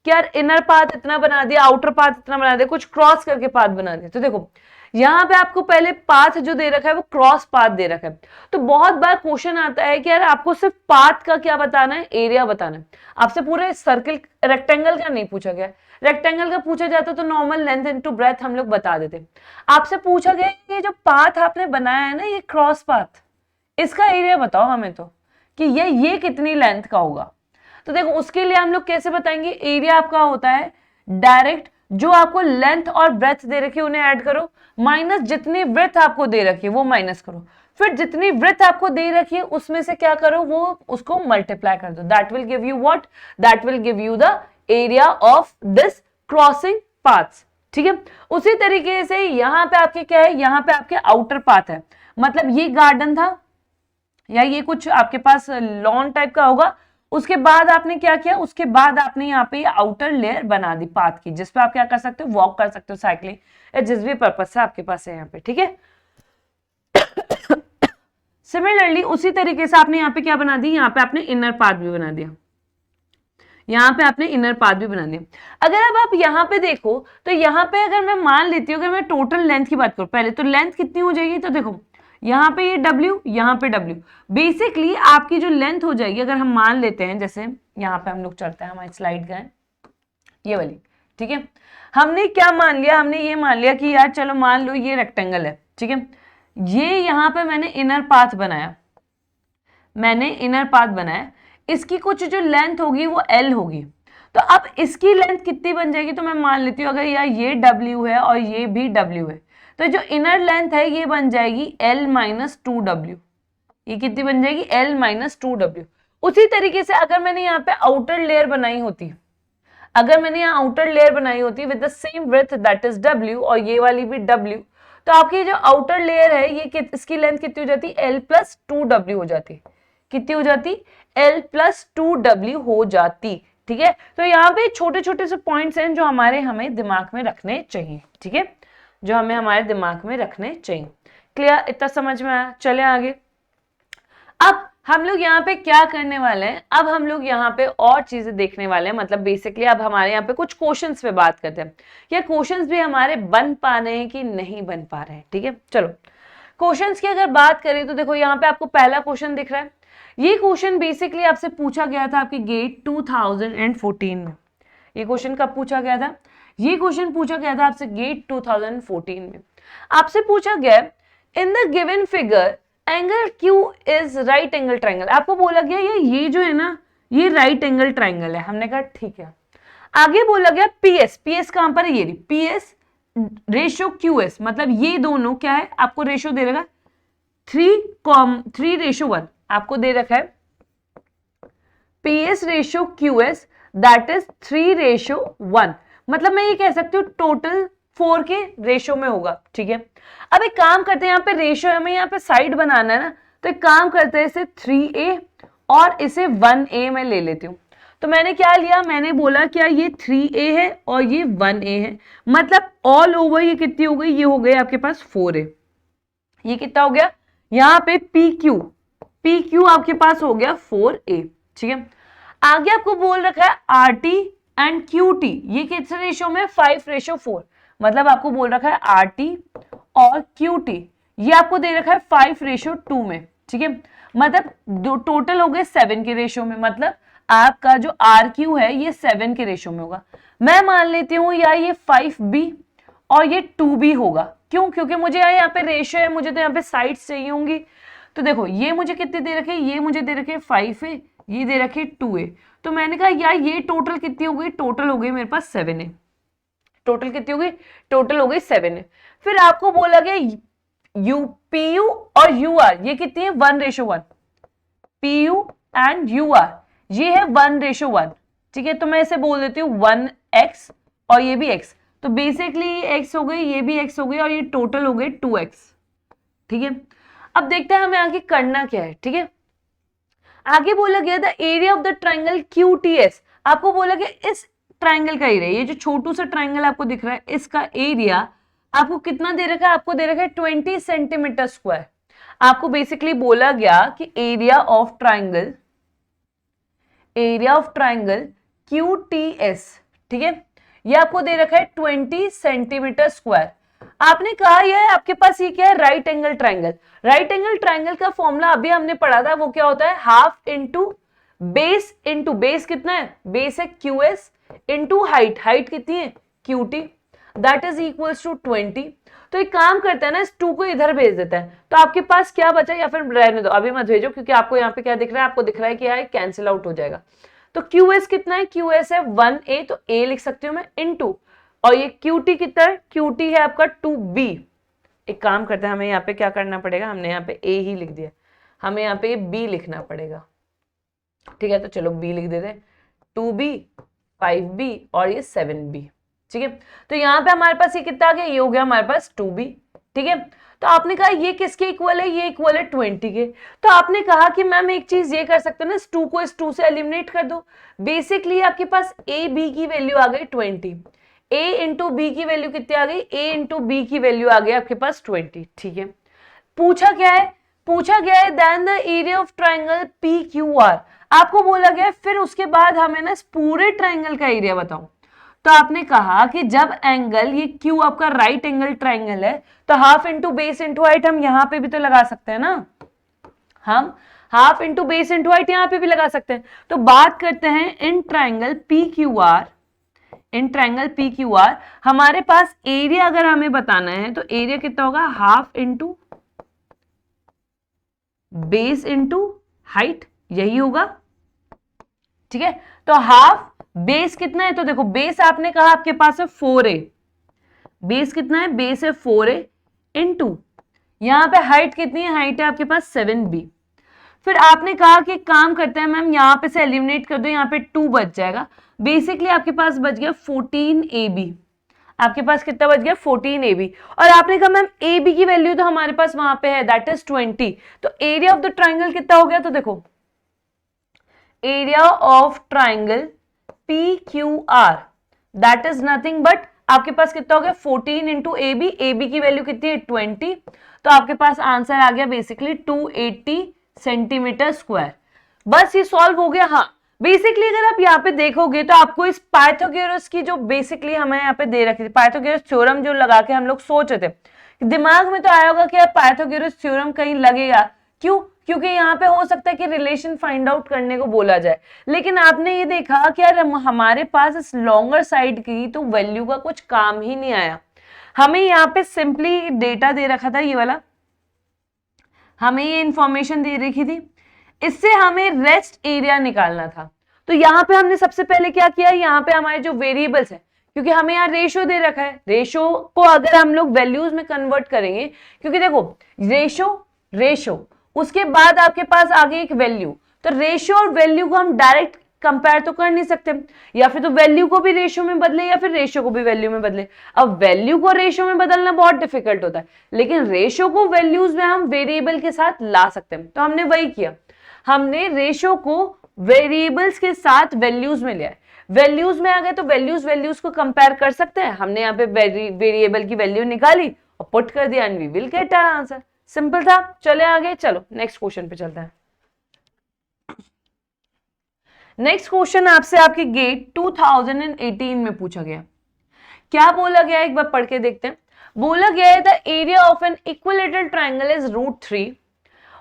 कि यार इनर पाथ इतना बना दिया, आउटर पाथ इतना बना दिया, कुछ क्रॉस करके पाथ बना दिया। तो देखो यहाँ पे आपको पहले पाथ जो दे रखा है वो क्रॉस पाथ दे रखा है। तो बहुत बार क्वेश्चन आता है कि यार आपको सिर्फ पाथ का क्या बताना है, एरिया बताना है। आपसे पूरे सर्किल रेक्टेंगल का नहीं पूछा गया। रेक्टेंगल का पूछा जाता तो नॉर्मल लेंथ इनटू ब्रेथ हम लोग बता देते। आपसे पूछा गया कि जो पाथ आपने बनाया है ना, ये क्रॉस पाथ, इसका एरिया बताओ हमें, तो कि ये कितनी लेंथ का होगा। तो देखो उसके लिए हम लोग कैसे बताएंगे, एरिया आपका होता है डायरेक्ट जो आपको लेंथ और ब्रेथ दे रखी है उन्हें ऐड करो, माइनस जितनी ब्रेथ आपको दे रखी है वो माइनस करो, फिर जितनी ब्रेथ आपको दे रखी है उसमें से क्या करो, वो उसको मल्टीप्लाई कर दो। That will give you what, that will give you the area of this crossing paths. ठीक है, उसी तरीके से यहाँ पे आपके क्या है, यहाँ पे आपके आउटर पाथ है, मतलब ये गार्डन था या ये कुछ आपके पास लॉन टाइप का होगा। उसके बाद आपने क्या किया, उसके बाद आपने यहाँ पे आउटर लेयर बना दी पाथ की, जिसपे आप क्या कर सकते हो, वॉक कर सकते हो, साइकिलिंग या जिस भी पर्पज से आपके पास है यहाँ पे। ठीक है, सिमिलरली उसी तरीके से आपने यहाँ पे क्या बना दी, यहाँ पे आपने इनर पाथ भी बना दिया, यहाँ पे आपने इनर पाथ भी बना दिया। अगर अब आप यहाँ पे देखो तो यहाँ पे अगर मैं मान लेती हूँ, अगर मैं टोटल लेंथ की बात करूँ पहले, तो लेंथ कितनी हो जाएगी, तो देखो यहाँ पे ये W, यहाँ पे W, बेसिकली आपकी जो लेंथ हो जाएगी, अगर हम मान लेते हैं, जैसे यहाँ पे हम लोग चलते हैं, हमारी स्लाइड का है ये वाली। ठीक है, हमने क्या मान लिया, हमने ये मान लिया कि यार चलो मान लो ये रेक्टेंगल है। ठीक है, ये यहाँ पे मैंने इनर पाथ बनाया, मैंने इनर पाथ बनाया, इसकी कुछ जो लेंथ होगी वो L होगी। तो अब इसकी लेंथ कितनी बन जाएगी, तो मैं मान लेती हूँ अगर यार ये W है और ये भी W है, तो जो इनर लेंथ है ये बन जाएगी L माइनस 2W। ये कितनी बन जाएगी, L माइनस 2W। उसी तरीके से अगर मैंने यहाँ पे आउटर लेयर बनाई होती, अगर मैंने यहाँ आउटर लेयर बनाई होती with the same breadth that is W, और ये वाली भी W, तो आपकी जो आउटर लेयर है ये इसकी लेंथ कितनी हो जाती, L प्लस 2W हो जाती। कितनी हो जाती, L प्लस 2W हो जाती। ठीक है, तो यहाँ पे छोटे छोटे से पॉइंट्स हैं जो हमें दिमाग में रखने चाहिए। ठीक है, जो हमें हमारे दिमाग में रखने चाहिए। क्लियर, इतना समझ में आया, चले आगे। अब हम लोग यहाँ पे क्या करने वाले हैं, अब हम लोग यहाँ पे और चीजें देखने वाले हैं, मतलब बेसिकली अब हमारे यहाँ पे कुछ क्वेश्चंस पे बात करते हैं, या क्वेश्चंस भी हमारे बन पा रहे हैं कि नहीं बन पा रहे हैं। ठीक है, चलो क्वेश्चंस की अगर बात करें तो देखो यहाँ पे आपको पहला क्वेश्चन दिख रहा है। ये क्वेश्चन बेसिकली आपसे पूछा गया था आपके गेट 2014 में। ये क्वेश्चन कब पूछा गया था, ये क्वेश्चन पूछा गया था आपसे गेट 2014 में। आपसे पूछा गया in the given figure angle Q is right angle triangle. आपको बोला गया ये जो है ना, ये राइट एंगल ट्राइंगल है। हमने कहा ठीक है। आगे बोला गया PS कहां पर है, ये PS रेशियो QS, मतलब ये दोनों क्या है, आपको रेशियो दे रखा 3:1 आपको दे रखा है। PS ratio QS that is 3:1, मतलब मैं ये कह सकती हूँ टोटल 4 के रेशियो में होगा। ठीक है, अब एक काम करते हैं, यहाँ पे रेशियो हमें यहाँ पे साइड बनाना है ना, तो एक काम करते हैं, इसे 3A और इसे 1A में ले लेती हूँ। तो मैंने क्या लिया, मैंने बोला क्या ये 3A है और ये 1A है, मतलब ऑल ओवर ये कितनी हो गई, ये हो गई आपके पास 4A। ये कितना हो गया, यहाँ पे PQ आपके पास हो गया 4A। ठीक है, आगे आपको बोल रखा है RT एंड QT, ये किस रेशियो में, 5:4, मतलब आपको बोल रखा है RT और QT ये आपको दे रखा है 5:2 में। ठीक है, मतलब दो टोटल हो गए 7 के रेशियो में, मतलब आपका जो RQ है ये 7 के रेशियो में होगा। मैं मान लेती हूँ या ये 5B और ये 2B होगा। क्यों, क्योंकि मुझे यहाँ पे रेशियो है, मुझे तो यहाँ पे साइड्स चाहिए होंगी। तो देखो ये मुझे कितने दे रखे, ये मुझे दे रखे 5A, ये दे रखे 2A। तो मैंने कहा यार ये टोटल कितनी हो गई, टोटल हो गई मेरे पास 7A। टोटल कितनी हो गई, टोटल हो गई 7A। फिर आपको बोला गया PU और UR ये कितनी है, 1:1। PU एंड UR ये है 1:1। ठीक है, तो मैं इसे बोल देती हूँ 1x और ये भी x, तो बेसिकली ये x हो गई, ये भी x हो गई, और ये टोटल हो गई 2x। ठीक है, अब देखते हैं हमें आगे करना क्या है। ठीक है, आगे बोला गया था area of the triangle QTS। आपको बोला गया इस ट्राइंगल का एरिया, ये जो छोटू सा ट्राइंगल आपको दिख रहा है इसका एरिया आपको कितना दे रखा है, आपको दे रखा है 20 सेंटीमीटर स्क्वायर। आपको बेसिकली बोला गया कि एरिया ऑफ ट्राइंगल QTS ठीक है, ये आपको दे रखा है 20 सेंटीमीटर स्क्वायर। आपने कहा यह आपके पास ये क्या है, right angle triangle. Right angle triangle का फॉर्मूला अभी हमने पढ़ा था, वो क्या होता है, हाफ इंटू बेस कितना है, बेस है QS इंटू हाइट, हाइट कितनी है QT, that is equals to 20। तो एक काम करता है ना, इस 2 को इधर भेज देता है, तो आपके पास क्या बचा, या फिर रहने दो अभी मत भेजो, क्योंकि आपको यहाँ पे क्या दिख रहा है, आपको दिख रहा है कि यहाँ कैंसिल आउट हो जाएगा। तो QS कितना है, QS है 1A, तो A लिख सकती हूँ मैं इनटू, और ये QT कितना है, QT है आपका 2B। एक काम करते हैं, हमें यहाँ पे क्या करना पड़ेगा, हमने यहाँ पे A ही लिख दिया, हमें यहाँ पे B लिखना पड़ेगा। ठीक है, तो चलो B लिख देते हैं, 2B 5B और ये 7B। ठीक है, तो यहाँ पे हमारे पास ये कितना आ गया, ये हो गया हमारे पास 2B। ठीक है, तो आपने कहा ये किसके इक्वल है, ये इक्वल है 20 के। तो आपने कहा कि मैम एक चीज ये कर सकते हो ना, इस 2 को इस 2 से एलिमिनेट कर दो। बेसिकली आपके पास AB की वैल्यू आ गई 20, A इंटू बी की वैल्यू कितनी आ गई, A इंटू बी की वैल्यू आ गई आपके पास 20। ठीक है, पूछा क्या है, पूछा गया है then the area of triangle PQR। आपको बोला गया है फिर उसके बाद हमें ना इस पूरे ट्राइंगल का एरिया बताओ। तो आपने कहा कि जब एंगल ये Q आपका राइट एंगल ट्राइंगल है, तो half into base into height हम यहां पे भी तो लगा सकते हैं ना, हम half into base into height यहां पे भी लगा सकते हैं। तो बात करते हैं in triangle PQR, in triangle PQR हमारे पास एरिया अगर हमें बताना है तो एरिया कितना होगा, half into base into height, यही होगा। ठीक है, तो हाफ बेस कितना है, तो देखो बेस आपने कहा आपके पास है 4A, बेस कितना है, बेस है 4A इंटू यहां पे हाइट कितनी है, हाइट है आपके पास 7B। फिर आपने कहा कि काम करते हैं मैम यहां पे से एलिमिनेट कर दो, यहां पे 2 बच जाएगा, बेसिकली आपके पास बच गया 14AB। आपके पास कितना बच गया, 14AB। और आपने कहा मैम AB की वैल्यू तो हमारे पास वहां पे है, दैट इज 20। तो एरिया ऑफ द ट्राइंगल कितना हो गया, तो देखो area of triangle PQR that is nothing but आपके पास कितना हो गया 14 इंटू AB, AB की वैल्यू कितनी है 20। तो आपके पास आंसर आ गया बेसिकली 280 सेंटीमीटर स्क्वायर। बस ये सॉल्व हो गया। हाँ, बेसिकली अगर आप यहाँ पे देखोगे तो आपको इस पाइथागोरस की जो बेसिकली हमें यहाँ पे दे रखी थी, पाइथागोरस थ्योरम जो लगा के हम लोग सोच रहे थे, दिमाग में तो आया होगा कि पाइथागोरस थ्योरम कहीं लगेगा, क्यों, क्योंकि यहाँ पे हो सकता है कि रिलेशन फाइंड आउट करने को बोला जाए। लेकिन आपने ये देखा कि यार हमारे पास इस लॉन्गर साइड की तो वैल्यू का कुछ काम ही नहीं आया। हमें यहाँ पे सिंपली डेटा दे रखा था, ये वाला हमें ये इंफॉर्मेशन दे रखी थी, इससे हमें रेस्ट एरिया निकालना था। तो यहाँ पे हमने सबसे पहले क्या किया, यहाँ पे हमारे जो वेरिएबल्स है, क्योंकि हमें यहाँ रेशो दे रखा है, रेशो को अगर हम लोग वैल्यूज में कन्वर्ट करेंगे, क्योंकि देखो रेशो उसके बाद आपके पास आ गई एक वैल्यू, तो रेशो और वैल्यू को हम डायरेक्ट कंपेयर तो कर नहीं सकते, या फिर तो वैल्यू को भी रेशो में बदले या फिर रेशो को भी वैल्यू में बदले। अब वैल्यू को रेशो में बदलना बहुत डिफिकल्ट होता है, लेकिन रेशो को वैल्यूज में हम वेरिएबल के साथ ला सकते हैं। तो हमने वही किया, हमने रेशो को वेरिएबल्स के साथ वैल्यूज में लिया है। वैल्यूज में आ गए तो वैल्यूज को कंपेयर कर सकते हैं। हमने यहाँ पे वेरिएबल की वैल्यू निकाली और पुट कर दिया and we will get our answer. Simple था। चले आगे, चलो नेक्स्ट क्वेश्चन पे चलते हैं। नेक्स्ट क्वेश्चन आपसे आपके गेट 2018 में पूछा गया। क्या बोला गया, एक बार पढ़ के देखते हैं। बोला गया है the area of an equilateral triangle is √3,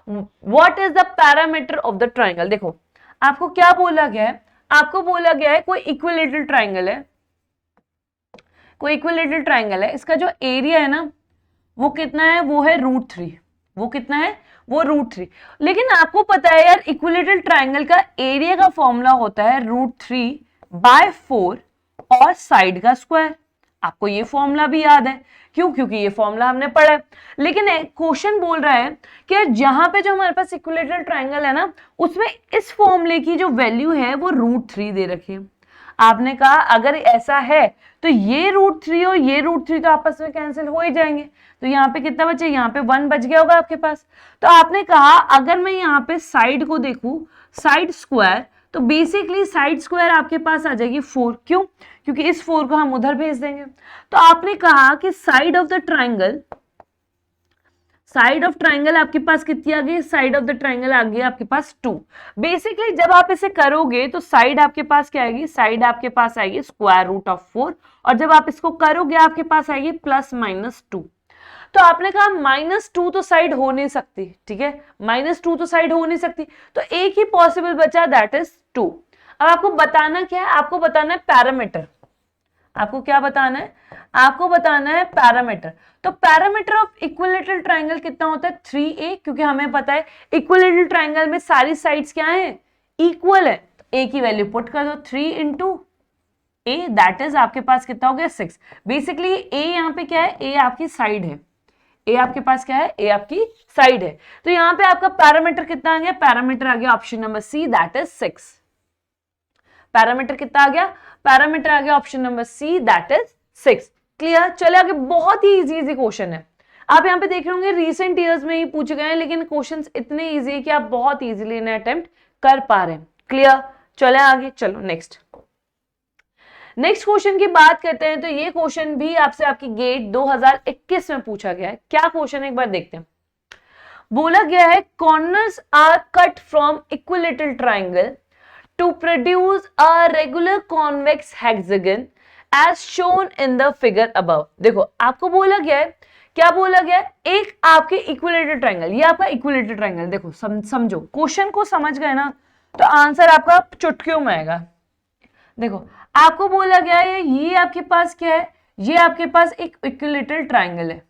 what is the parameter of the triangle. देखो आपको क्या बोला गया है, आपको बोला गया है कोई इक्विलेटरल ट्राइंगल है, कोई इक्विलेटरल ट्राइंगल है, इसका जो एरिया है ना वो कितना है, वो है √3। वो कितना है, वो √3। लेकिन आपको पता है यार इक्विलेटरल ट्राइंगल का एरिया का फॉर्मूला होता है √3/4 और साइड का स्क्वायर। आपको ये फॉर्मूला भी याद है, क्यों, क्योंकि ये फॉर्मूला हमने पढ़ा है। लेकिन क्वेश्चन बोल रहा है कि जहां पे जो हमारे पास इक्विलेटरल ट्राइंगल है ना, उसमें इस फॉर्मूले की जो वैल्यू है वो √3 दे रखी है। आपने कहा अगर ऐसा है तो ये √3 और ये √3 तो आपस में कैंसिल हो ही जाएंगे। तो यहाँ पे कितना बचे, यहाँ पे 1 बच गया होगा आपके पास। तो आपने कहा अगर मैं यहाँ पे साइड को देखूं, साइड स्क्वायर, तो बेसिकली साइड स्क्वायर आपके पास आ जाएगी 4। क्यों, क्योंकि इस 4 को हम उधर भेज देंगे। तो आपने कहा कि side of the triangle, side of triangle आपके पास कितनी आ गई, साइड ऑफ द ट्राइंगल आ गई आपके पास 2। बेसिकली जब आप इसे करोगे तो साइड आपके पास क्या आएगी, साइड आपके पास आएगी स्क्वायर रूट ऑफ 4, और जब आप इसको करोगे आपके पास आएगी +-2। तो आपने कहा -2 तो साइड हो नहीं सकती, ठीक है, -2 तो साइड हो नहीं सकती, तो एक ही पॉसिबल बचा, दैट इज 2। अब आपको बताना क्या है, आपको बताना है पैरामीटर। आपको क्या बताना है, आपको बताना है पैरामीटर। तो पैरामीटर ऑफ इक्विलैटरल ट्राइंगल कितना होता है, 3a, क्योंकि हमें पता है इक्विलैटरल ट्राइंगल में सारी साइड्स क्या है, इक्वल है। तो a की वैल्यू पुट कर दो, 3 इंटू a, दैट इज आपके पास कितना हो गया, 6। बेसिकली a यहाँ पे क्या है, a आपकी साइड है, a आपके पास क्या है, a आपकी साइड है। तो यहाँ पे आपका पैरामीटर कितना आ गया, पैरामीटर आ गया option number C, that is 6। Parameter कितना आ गया, पैरामीटर आ गया option number C, that is 6। Clear, चले आगे, बहुत ही इजी क्वेश्चन है। आप यहाँ पे देख रहे होंगे रिसेंट ईयर्स में ही पूछे गए हैं, लेकिन क्वेश्चंस इतने इजी है कि आप बहुत इजीली इन्हें अटेम्प्ट कर पा रहे हैं। क्लियर, चले आगे, चलो नेक्स्ट क्वेश्चन की बात करते हैं। तो ये क्वेश्चन भी आपसे आपकी गेट 2021 में पूछा गया है। क्या क्वेश्चन एक बार देखते हैं। बोला गया है corners are cut from equilateral triangle to produce a regular convex hexagon as shown in the figure above। देखो आपको बोला गया है, क्या बोला गया है, एक आपके इक्विलैटरल ट्राइंगल, ये आपका इक्विलैटरल ट्राइंगल, देखो समझो, क्वेश्चन को समझ गए ना तो आंसर आपका चुटकियों में आएगा। देखो आपको बोला गया है ये आपके पास क्या है, ये आपके पास एक इक्विलैटरल ट्राइंगल है।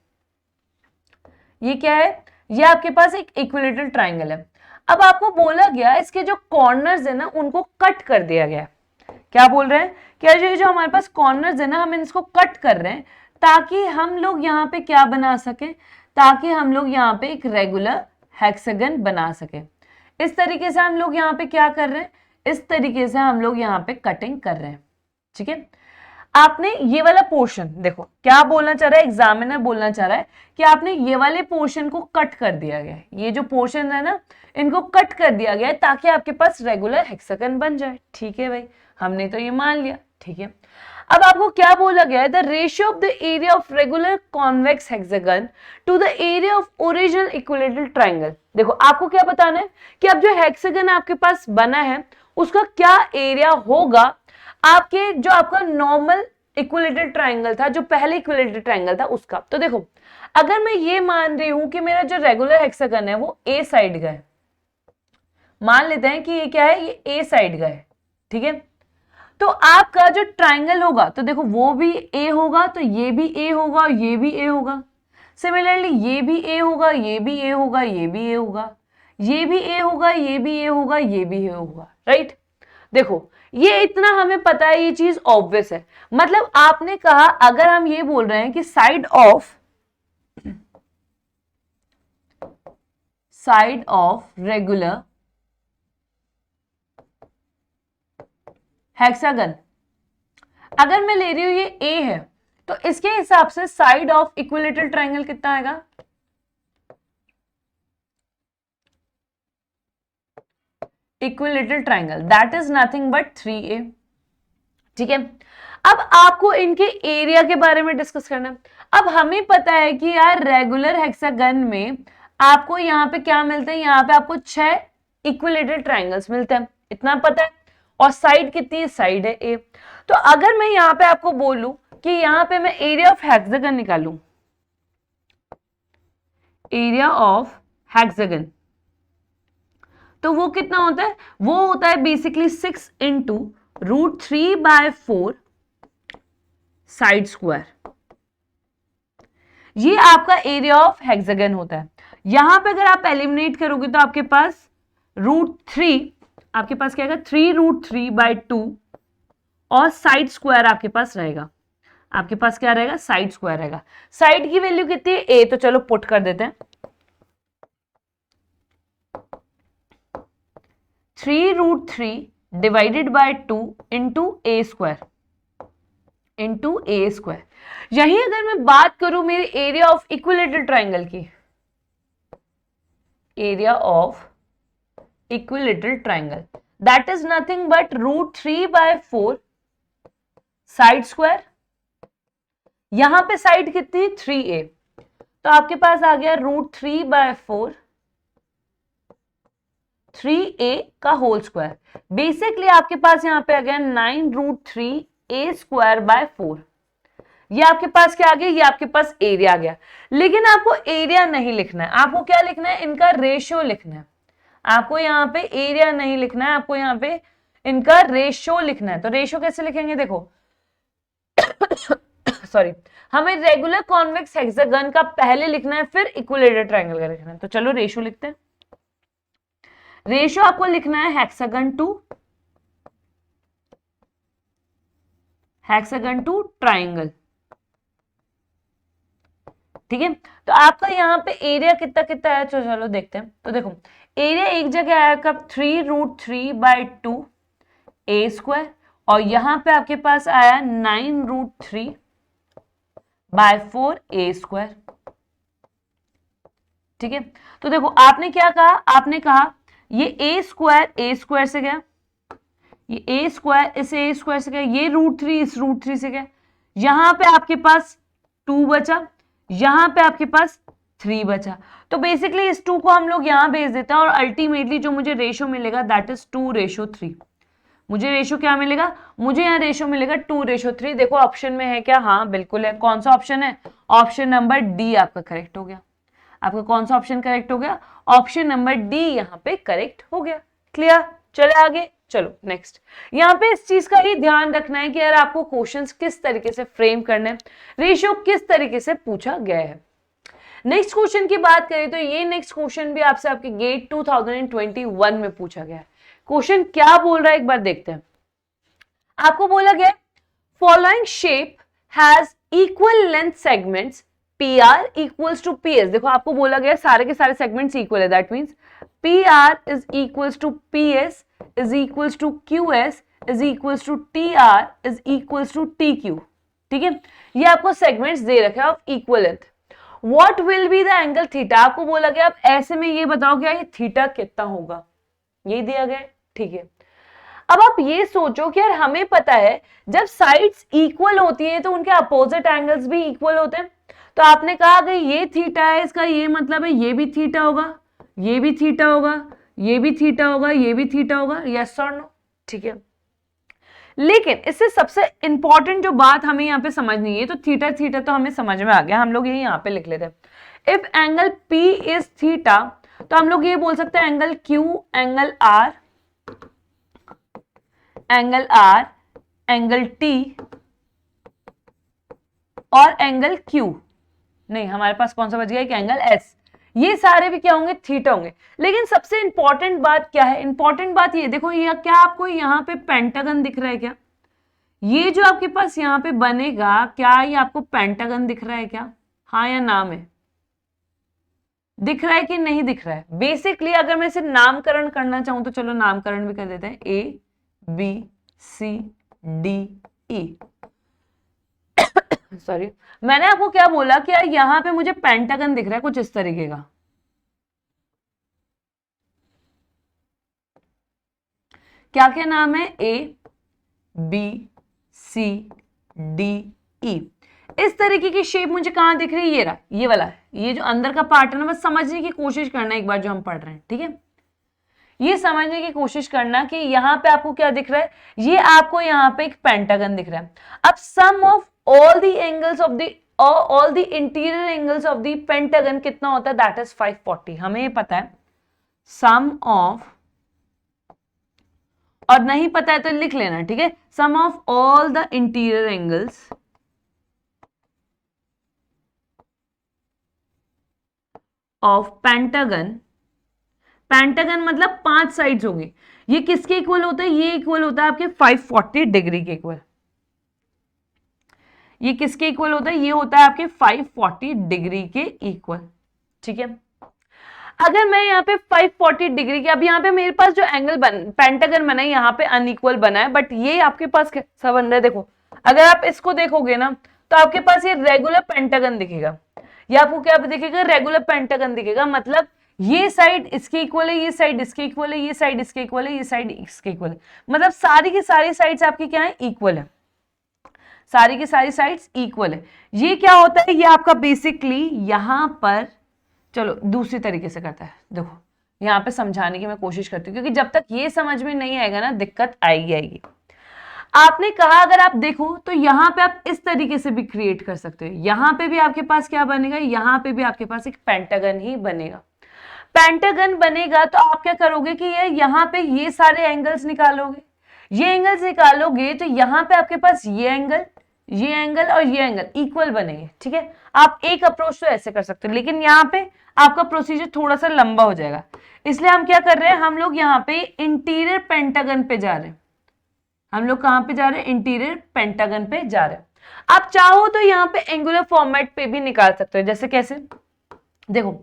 ये क्या है, ये आपके पास एक इक्विलैटरल ट्राइंगल है। अब आपको बोला गया इसके जो कॉर्नर्स है ना उनको कट कर दिया गया। क्या बोल रहे हैं, क्या ये जो हमारे पास कॉर्नर्स है ना हम इसको कट कर रहे हैं ताकि हम लोग यहाँ पे क्या बना सके, ताकि हम लोग यहाँ पे एक रेगुलर हेक्सागन बना सके। इस तरीके से हम लोग यहाँ पे क्या कर रहे हैं, इस तरीके से हम लोग यहाँ पे कटिंग कर रहे हैं। ठीक है, आपने ये वाला पोर्शन, देखो क्या बोलना चाह रहा है एग्जामिनर, बोलना चाह रहा है कि आपने ये वाले पोर्शन को कट कर दिया गया है। ये जो पोर्शन है ना इनको कट कर दिया गया है ताकि आपके पास रेगुलर हेक्सागन बन जाए। ठीक है भाई, हमने तो ये मान लिया। ठीक है, अब आपको क्या बोला गया है, the ratio of the area of regular convex hexagon to the area of original equilateral triangle. देखो आपको क्या बताना है कि अब जो हेक्सागन आपके पास बना है उसका क्या एरिया होगा आपके जो आपका नॉर्मल इक्विलैटरल ट्राइंगल था, जो पहले इक्विलैटरल ट्राइंगल था उसका। तो देखो अगर मैं ये मान रही हूं कि मेरा जो रेगुलर हेक्सागन है वो ए साइड का है, मान लेते हैं कि ये क्या है, ये ए साइड का है। ठीक है, तो आपका जो ट्राइंगल होगा तो देखो वो भी ए होगा, तो ये भी ए होगा, ये भी ए होगा। सिमिलरली ये भी ए होगा, ये भी ए होगा, ये भी ए होगा, ये भी ए होगा, ये भी ए होगा, ये भी ए होगा। राइट, देखो ये इतना हमें पता है, ये चीज ऑब्वियस है। मतलब आपने कहा अगर हम ये बोल रहे हैं कि साइड ऑफ रेगुलर हेक्सागन अगर मैं ले रही हूं ये ए है, तो इसके हिसाब से साइड ऑफ इक्विलैटरल ट्राइंगल कितना आएगा, equilateral triangle that is nothing but 3a। ठीक है, अब आपको इनके एरिया के बारे में डिस्कस करना है। अब हमें पता है कि यार रेगुलर हेक्सागन में आपको यहाँ पे क्या मिलते हैं, यहाँ पे आपको 6 इक्विलैटरल ट्राइंगल्स मिलते हैं, इतना पता है। और साइड कितनी है, साइड है ए। तो अगर मैं यहाँ पे आपको बोलूं कि यहाँ पे मैं एरिया ऑफ हेक्सागन निकालूं, एरिया ऑफ हेक्सागन, तो वो कितना होता है, वो होता है बेसिकली 6 इंटू √3/4 साइड स्क्वायर। ये आपका एरिया ऑफ हेक्सागन होता है। यहां पे अगर आप एलिमिनेट करोगे तो आपके पास √3, आपके पास क्या आएगा 3√3/2 और साइड स्क्वायर आपके पास रहेगा। आपके पास क्या रहेगा, साइड स्क्वायर रहेगा। साइड की वैल्यू कितनी है, ए, तो चलो पुट कर देते हैं 3√3/2 इंटू ए स्क्वायर। यही अगर मैं बात करूं मेरे एरिया ऑफ इक्विलैटरल ट्राइंगल की, area of equilateral triangle that is nothing but √3/4 side square. यहां पे साइड कितनी, 3a। तो आपके पास आ गया √3/4 3a का होल स्क्वायर। बेसिकली आपके पास यहाँ पे आ गया 9√3a²/4। ये आपके पास क्या आ गया, ये आपके पास एरिया आ गया। लेकिन आपको एरिया नहीं लिखना है, आपको क्या लिखना है, इनका रेशियो लिखना है। आपको यहाँ पे एरिया नहीं लिखना है, आपको यहाँ पे इनका रेशियो लिखना है। तो रेशियो कैसे लिखेंगे, देखो सॉरी, हमें रेगुलर कॉन्वेक्स हेक्सागन का पहले लिखना है, फिर इक्विलेटरल ट्रायंगल का लिखना है। तो चलो रेशियो लिखते हैं। रेशियो आपको लिखना है हेक्सागन टू ट्रायंगल, ठीक है। तो आपका यहाँ पे एरिया कितना कितना है, चलो देखते हैं। तो देखो एरिया एक जगह आया कब, 3√3/2a², और यहां पे आपके पास आया 9√3/4a², ठीक है। तो देखो आपने क्या कहा, आपने कहा ये a² से गया, ये a² इस a² से गया, ये √3 इस √3 से गया, यहां पे आपके पास 2 बचा, यहां पे आपके पास 3 बचा। तो बेसिकली इस 2 को हम लोग यहां भेज देते हैं और अल्टीमेटली जो मुझे रेशियो मिलेगा दैट इज 2:3। मुझे रेशियो क्या मिलेगा, मुझे यहाँ रेशियो मिलेगा 2:3। देखो ऑप्शन में है क्या, हाँ बिल्कुल है। कौन सा ऑप्शन है, ऑप्शन नंबर डी आपका करेक्ट हो गया। आपका कौन सा ऑप्शन करेक्ट हो गया, ऑप्शन नंबर डी यहाँ पे करेक्ट हो गया। क्लियर, चले आगे, चलो नेक्स्ट। यहाँ पे इस चीज का ही ध्यान रखना है कि यार आपको क्वेश्चंस किस तरीके से फ्रेम करने हैं, रेशियो किस तरीके से पूछा गया है। नेक्स्ट क्वेश्चन की बात करें तो ये नेक्स्ट क्वेश्चन भी आपसे आपके गेट 2021 में पूछा गया है। क्वेश्चन क्या बोल रहा है एक बार देखते हैं। आपको बोला गया following shape has equal length segments PR equals to PS। देखो आपको बोला गया सारे के सारे सेगमेंट्स इक्वल है, that means PR is equals to PS is equals to QS is equals to TR is equals to TQ, ठीक है। ये आपको सेगमेंट्स दे रखे हैं of equal length. What will be the angle theta, आपको बोला गया आप ऐसे में ये बताओ क्या ये थीटा कितना होगा, ये दिया गया, ठीक है। अब आप ये सोचो कि यार हमें पता है जब साइड्स इक्वल होती है तो उनके अपोजिट एंगल्स भी इक्वल होते हैं। तो आपने कहा कि ये थीटा है, इसका ये मतलब है ये भी थीटा होगा, ये भी थीटा होगा, ये भी थीटा होगा, ये भी थीटा होगा, यस और नो, ठीक है। लेकिन इससे सबसे इंपॉर्टेंट जो बात हमें यहाँ पे समझनी है, तो थीटा थीटा तो हमें समझ में आ गया, हम लोग ये यहाँ पे लिख लेते हैं। If angle P is theta तो हम लोग ये बोल सकते हैं angle Q, angle R, angle T और एंगल Q। नहीं, हमारे पास कौन सा बच गया, एक एंगल S। ये सारे भी क्या होंगे, थीटा होंगे। लेकिन सबसे इंपॉर्टेंट बात क्या है, इंपॉर्टेंट बात ये देखो, ये क्या आपको यहाँ पे पेंटागन दिख रहा है क्या, ये जो आपके पास यहाँ पे बनेगा क्या ये आपको पेंटागन दिख रहा है क्या, हाँ या ना में दिख रहा है कि नहीं दिख रहा है। बेसिकली अगर मैं इसे नामकरण करना चाहूं तो चलो नामकरण भी कर देते हैं, ABCDE। सॉरी, मैंने आपको क्या बोला कि यार यहां पे मुझे पेंटागन दिख रहा है कुछ इस तरीके का, क्या क्या नाम है, ABCDE। इस तरीके की शेप मुझे कहां दिख रही है, ये रहा, ये वाला, ये जो अंदर का पार्ट है ना, बस समझने की कोशिश करना एक बार जो हम पढ़ रहे हैं, ठीक है। ये समझने की कोशिश करना कि यहाँ पे आपको क्या दिख रहा है, ये आपको यहाँ पे एक पेंटागन दिख रहा है। अब sum of all the angles of the all the interior angles of the pentagon कितना होता है, दैट इज 540। हमें ये पता है सम ऑफ, और नहीं पता है तो लिख लेना, ठीक है, sum of all the interior angles of pentagon. Pentagon मतलब 5 साइड्स होंगे, ये किसके इक्वल होता है, ये इक्वल होता है आपके 540 डिग्री के इक्वल। ये किसके इक्वल होता है, ये होता है आपके 540 डिग्री के इक्वल, ठीक है। अगर मैं यहाँ पे 540 डिग्री के, अब यहाँ पे मेरे पास जो एंगल पेंटागन बना है यहाँ पे अनइक्वल बना है, बट ये आपके पास कैसा बन रहा है, देखो अगर आप इसको देखोगे ना तो आपके पास ये रेगुलर पेंटागन दिखेगा, ये आपको क्या दिखेगा, रेगुलर पेंटागन दिखेगा। मतलब ये साइड इसके इक्वल है, ये साइड इसके इक्वल है, ये साइड इसके इक्वल है, ये साइड इसके इक्वल है, मतलब सारी की सारी साइड्स आपकी क्या है, इक्वल है। सारी की सारी साइड्स इक्वल है। ये क्या होता है, ये आपका बेसिकली यहां पर, चलो दूसरी तरीके से करता है, देखो यहां पे समझाने की मैं कोशिश करती हूँ, क्योंकि जब तक ये समझ में नहीं आएगा ना दिक्कत आएगी। आपने कहा अगर आप देखो तो यहां पे आप इस तरीके से भी क्रिएट कर सकते हो, यहां पे भी आपके पास क्या बनेगा, यहां पे भी आपके पास एक पेंटागन ही बनेगा। पेंटागन बनेगा तो आप क्या करोगे कि ये यहां पे ये सारे एंगल्स निकालोगे, ये एंगल्स निकालोगे तो यहां पे आपके पास ये एंगल और ये एंगल इक्वल बनेंगे, ठीक है। आप एक अप्रोच तो ऐसे कर सकते हो, लेकिन यहाँ पे आपका प्रोसीजर थोड़ा सा लंबा हो जाएगा, इसलिए हम क्या कर रहे हैं, हम लोग यहाँ पे इंटीरियर पेंटागन पे जा रहे हैं। हम लोग कहां पे जा रहे हैं, इंटीरियर पेंटागन पे जा रहे हैं। आप चाहो तो यहाँ पे एंगुलर फॉर्मेट पे भी निकाल सकते हो, जैसे कैसे, देखो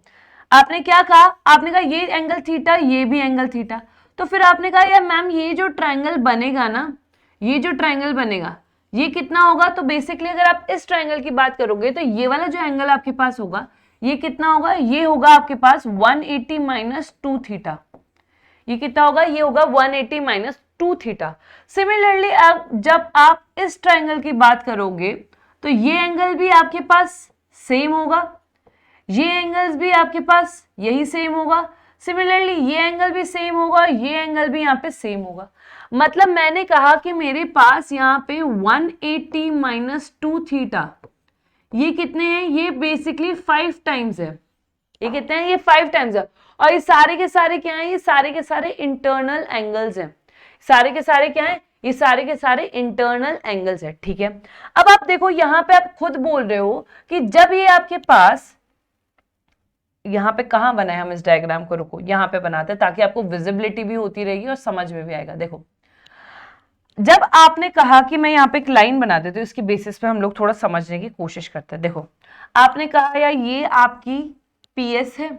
आपने क्या कहा, आपने कहा ये एंगल थीटा, ये भी एंगल थीटा, तो फिर आपने कहा यार मैम ये जो ट्रायंगल बनेगा ना, ये जो ट्रायंगल बनेगा ये कितना होगा, तो बेसिकली अगर आप इस ट्रायंगल की बात करोगे तो ये वाला जो एंगल आपके पास होगा ये कितना होगा, ये होगा आपके पास 180 माइनस 2 थीटा। ये कितना होगा, ये होगा 180 माइनस 2 थीटा। सिमिलरली अब जब आप इस ट्रायंगल की बात करोगे तो ये एंगल भी आपके पास सेम होगा, ये एंगल्स भी आपके पास यही सेम होगा, सिमिलरली ये एंगल भी सेम होगा, ये एंगल भी यहाँ पे सेम होगा। मतलब मैंने कहा कि मेरे पास यहाँ पे 180 माइनस 2 थीटा, ये कितने हैं, ये बेसिकली 5 टाइम्स है। ये कितने हैं, ये 5 टाइम्स है। और ये सारे के सारे क्या हैं, ये सारे के सारे इंटरनल एंगल्स हैं। सारे के सारे क्या हैं, ये सारे के सारे इंटरनल एंगल्स है, ठीक है। अब आप देखो यहाँ पे आप खुद बोल रहे हो कि जब ये आपके पास, यहाँ पे कहाँ बना है, हम इस डायग्राम को रुको यहाँ पे बनाते हैं ताकि आपको विजिबिलिटी भी होती रहेगी और समझ में भी आएगा। देखो जब आपने कहा कि मैं यहाँ पे एक लाइन बना देती हूँ, इसके बेसिस पे हम लोग थोड़ा समझने की कोशिश करते हैं। देखो आपने कहा यार ये आपकी PS है,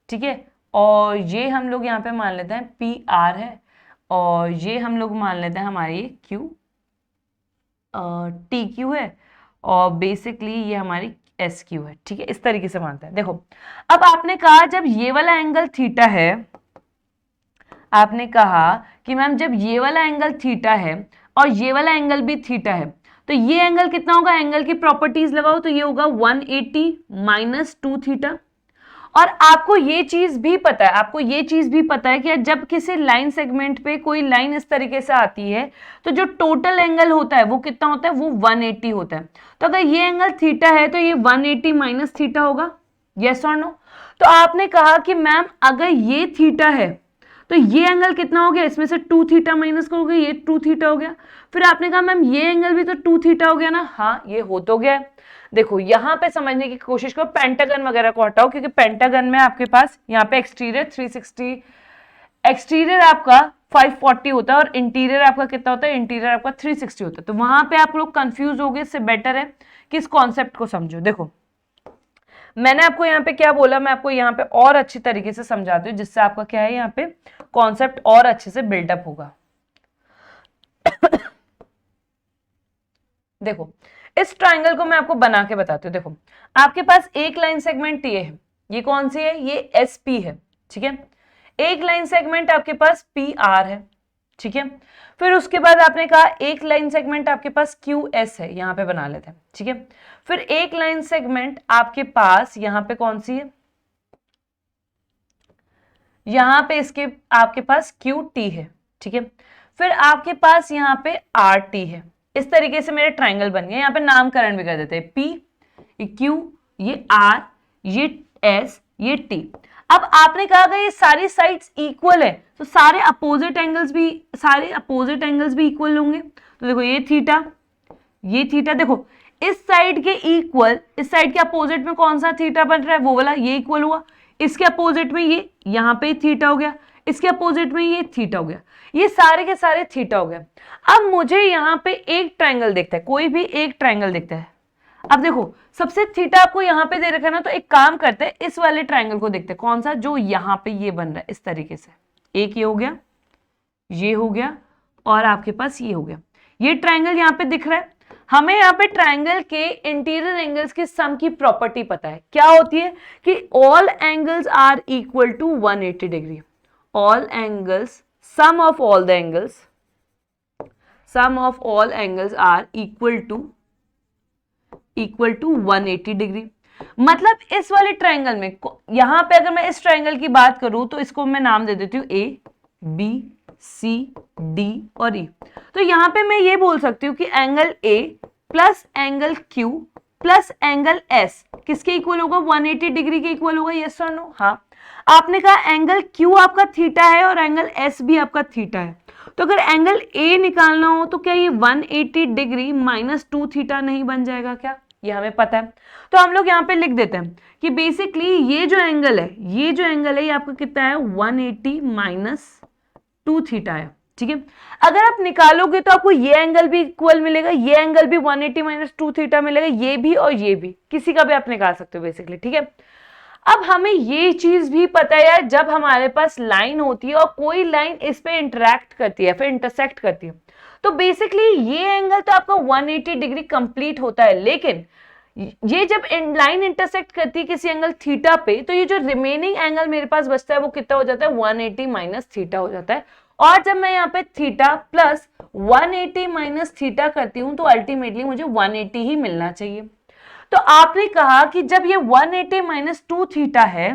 ठीक है, और ये हम लोग यहाँ पे मान लेते हैं PR है, और ये हम लोग मान लेते हैं हमारी TQ है, और बेसिकली ये हमारी SQ है, ठीक है, इस तरीके से मानते हैं। देखो अब आपने कहा जब ये वाला एंगल थीटा है, आपने कहा कि मैम जब ये वाला एंगल थीटा है और ये वाला एंगल भी थीटा है, तो ये एंगल कितना होगा, एंगल की प्रॉपर्टीज लगाओ तो ये होगा 180 माइनस 2 थीटा। और आपको ये चीज भी पता है, आपको ये चीज भी पता है कि जब किसी लाइन सेगमेंट पे कोई लाइन इस तरीके से आती है तो जो टोटल एंगल होता है वो कितना होता है, वो 180 होता है। तो अगर ये एंगल थीटा है तो ये 180 माइनस थीटा होगा, यस और नो। तो आपने कहा कि मैम अगर ये थीटा है तो ये एंगल कितना हो गया, इसमें से 2 थीटा माइनस करोगे, ये 2 थीटा हो गया। फिर आपने कहा मैम ये एंगल भी तो 2 थीटा हो गया ना, हाँ ये हो तो गया। देखो यहाँ पे समझने की कोशिश करो, पेंटागन वगैरह को हटाओ, क्योंकि पेंटागन में आपके पास यहाँ पे एक्सटीरियर 360, एक्सटीरियर आपका 540 होता है और इंटीरियर आपका कितना होता है, इंटीरियर आपका 360 होता है। तो वहां पे आप लोग कंफ्यूज हो गए, इससे बेटर है कि इस कॉन्सेप्ट को समझो। देखो मैंने आपको यहाँ पे क्या बोला, मैं आपको यहाँ पे और अच्छी तरीके से समझाती हूँ, जिससे आपका क्या है यहाँ पे कॉन्सेप्ट और अच्छे से बिल्डअप होगा। देखो इस ट्राइंगल को मैं आपको बना के बताती हूँ। देखो आपके पास एक लाइन सेगमेंट ये है, ये कौन सी है, ये SP है, ठीक है। एक लाइन सेगमेंट आपके पास PR है, ठीक है। फिर उसके बाद आपने कहा एक लाइन सेगमेंट आपके पास QS है, यहां पे बना लेते हैं, ठीक है। फिर एक लाइन सेगमेंट आपके पास यहां पे कौन सी है, यहां पे इसके आपके पास QT है, ठीक है। फिर आपके पास यहाँ पे RT है। इस तरीके से मेरे ट्राइंगल बन गए। यहाँ पे नामकरण भी कर देते हैं, P, ये Q, ये R, ये S, ये T। अब आपने कहा कि ये सारी साइड्स इक्वल है तो सारे अपोजिट एंगल्स भी इक्वल होंगे। तो देखो ये थीटा, देखो इस साइड के इक्वल, इस साइड के अपोजिट में कौन सा थीटा बन रहा है, वो वाला, ये इक्वल हुआ। इसके अपोजिट में ये यहाँ पे थीटा हो गया, इसके अपोजिट में ये थीटा हो गया, ये सारे के सारे थीटा हो गया। अब मुझे यहाँ पे एक ट्राइंगल दिखता है, कोई भी एक ट्राइंगल दिखता है। अब देखो सबसे थीटा आपको यहाँ पे दे रखा है ना, तो एक काम करते हैं, इस वाले ट्राइंगल को देखते हैं, कौन सा, जो यहाँ पे ये बन रहा है इस तरीके से। एक ये हो गया, ये हो गया, और आपके पास ये हो गया। ये ट्राइंगल यहाँ पे दिख रहा है। हमें यहाँ पे ट्राइंगल के इंटीरियर एंगल्स की सम की प्रॉपर्टी पता है, क्या होती है कि all angles are equal to 180 degree. All angles, sum of all the angles, sum of all angles are equal to 180 degree. मतलब इस वाले ट्रायंगल में, यहां पे अगर मैं इस ट्रायंगल की बात करूं तो इसको मैं नाम दे देती हूँ ए बी सी डी और ई। तो यहां पे मैं ये बोल सकती हूँ कि angle A plus angle Q plus angle S किसके इक्वल होगा, 180 डिग्री के इक्वल होगा, यस और नो। हाँ, आपने कहा एंगल क्यू आपका थीटा है और एंगल एस भी आपका थीटा है, तो अगर एंगल ए निकालना हो तो क्या ये 180 डिग्री माइनस 2 थीटा नहीं बन जाएगा क्या? ये हमें पता है, तो हम लोग यहाँ पे लिख देते हैं कि बेसिकली ये जो एंगल है ये आपका कितना है, 180 माइनस 2 थीटा है। ठीक है, अगर आप निकालोगे तो आपको ये एंगल भी इक्वल मिलेगा, ये एंगल भी 180 माइनस 2 थीटा मिलेगा, ये भी और ये भी, किसी का भी आप निकाल सकते हो बेसिकली। ठीक है, अब हमें ये चीज भी पता है यार, जब हमारे पास लाइन होती है और कोई लाइन इस पे इंटरेक्ट करती है फिर इंटरसेक्ट करती है, तो बेसिकली ये एंगल तो आपका 180 डिग्री कंप्लीट होता है, लेकिन ये जब लाइन इंटरसेक्ट करती है किसी एंगल थीटा पे, तो ये जो रिमेनिंग एंगल मेरे पास बचता है वो कितना हो जाता है, 180 माइनस थीटा हो जाता है। और जब मैं यहाँ पे थीटा प्लस 180 माइनस थीटा करती हूँ तो अल्टीमेटली मुझे 180 ही मिलना चाहिए। तो आपने कहा कि जब ये 180 माइनस 2 थीटा है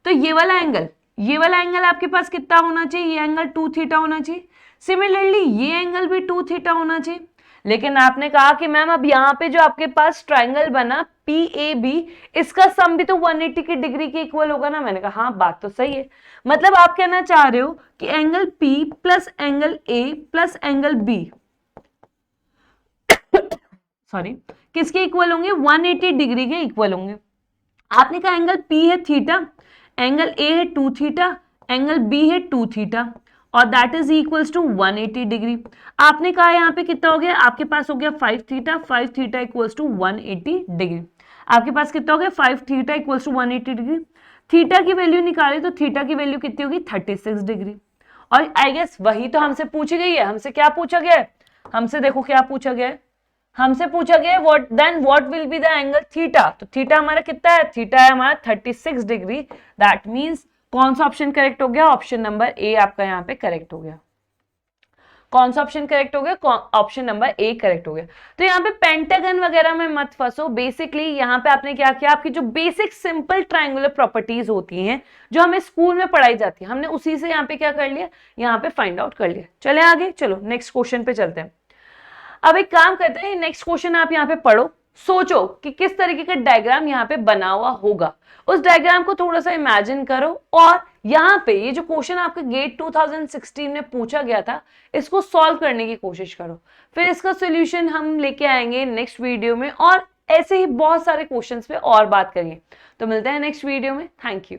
तो ये वाला एंगल आपके पास कितना होना चाहिए, ये एंगल 2 थीटा होना चाहिए। सिमिलरली ये एंगल भी 2 थीटा होना चाहिए, लेकिन आपने कहा कि मैम अब यहाँ पे जो आपके पास ट्राइंगल बना PAB, इसका सम भी तो 180 की डिग्री के इक्वल होगा ना। मैंने कहा हाँ, बात तो सही है। मतलब आप कहना चाह रहे हो कि angle P plus angle A plus angle B sorry किसके इक्वल होंगे, 180 डिग्री के इक्वल होंगे। आपने कहा एंगल P है थीटा, एंगल A है 2 थीटा, एंगल B है 2 थीटा और that is equals to 180 degree. आपने कहा यहाँ पे कितना हो गया, आपके पास हो गया 5 थीटा इक्वल्स टू 180 डिग्री। आपके पास कितना हो गया, 5 theta equals to 180 degree. Theta की वैल्यू निकाले तो थीटा की वैल्यू कितनी होगी, 36 डिग्री। और आई गेस वही तो हमसे पूछी गई है। हमसे क्या पूछा गया है, हमसे देखो क्या पूछा गया है, हमसे पूछा गया है what will be the angle theta. तो थीटा हमारा कितना है, थीटा है हमारा 36 डिग्री। दैट मींस कौन सा ऑप्शन करेक्ट हो गया, ऑप्शन नंबर ए आपका यहाँ पे करेक्ट हो गया। कौन सा ऑप्शन करेक्ट हो गया, ऑप्शन नंबर ए करेक्ट हो गया। तो यहाँ पे पेंटागन वगैरह में मत फंसो। बेसिकली यहाँ पे आपने क्या किया, आपकी जो बेसिक सिंपल ट्रायंगुलर प्रॉपर्टीज होती हैं जो हमें स्कूल में पढ़ाई जाती है, हमने उसी से यहाँ पे क्या कर लिया, यहाँ पे फाइंड आउट कर लिया। चले आगे, चलो नेक्स्ट क्वेश्चन पे चलते हैं। अब एक काम करते हैं, नेक्स्ट क्वेश्चन आप यहाँ पे पढ़ो, सोचो कि किस तरीके का डायग्राम यहाँ पे बना हुआ होगा। उस डायग्राम को थोड़ा सा इमेजिन करो और यहाँ पे ये जो क्वेश्चन आपके गेट 2016 में पूछा गया था, इसको सॉल्व करने की कोशिश करो। फिर इसका सॉल्यूशन हम लेके आएंगे नेक्स्ट वीडियो में और ऐसे ही बहुत सारे क्वेश्चंस पे और बात करेंगे। तो मिलते हैं नेक्स्ट वीडियो में। Thank you.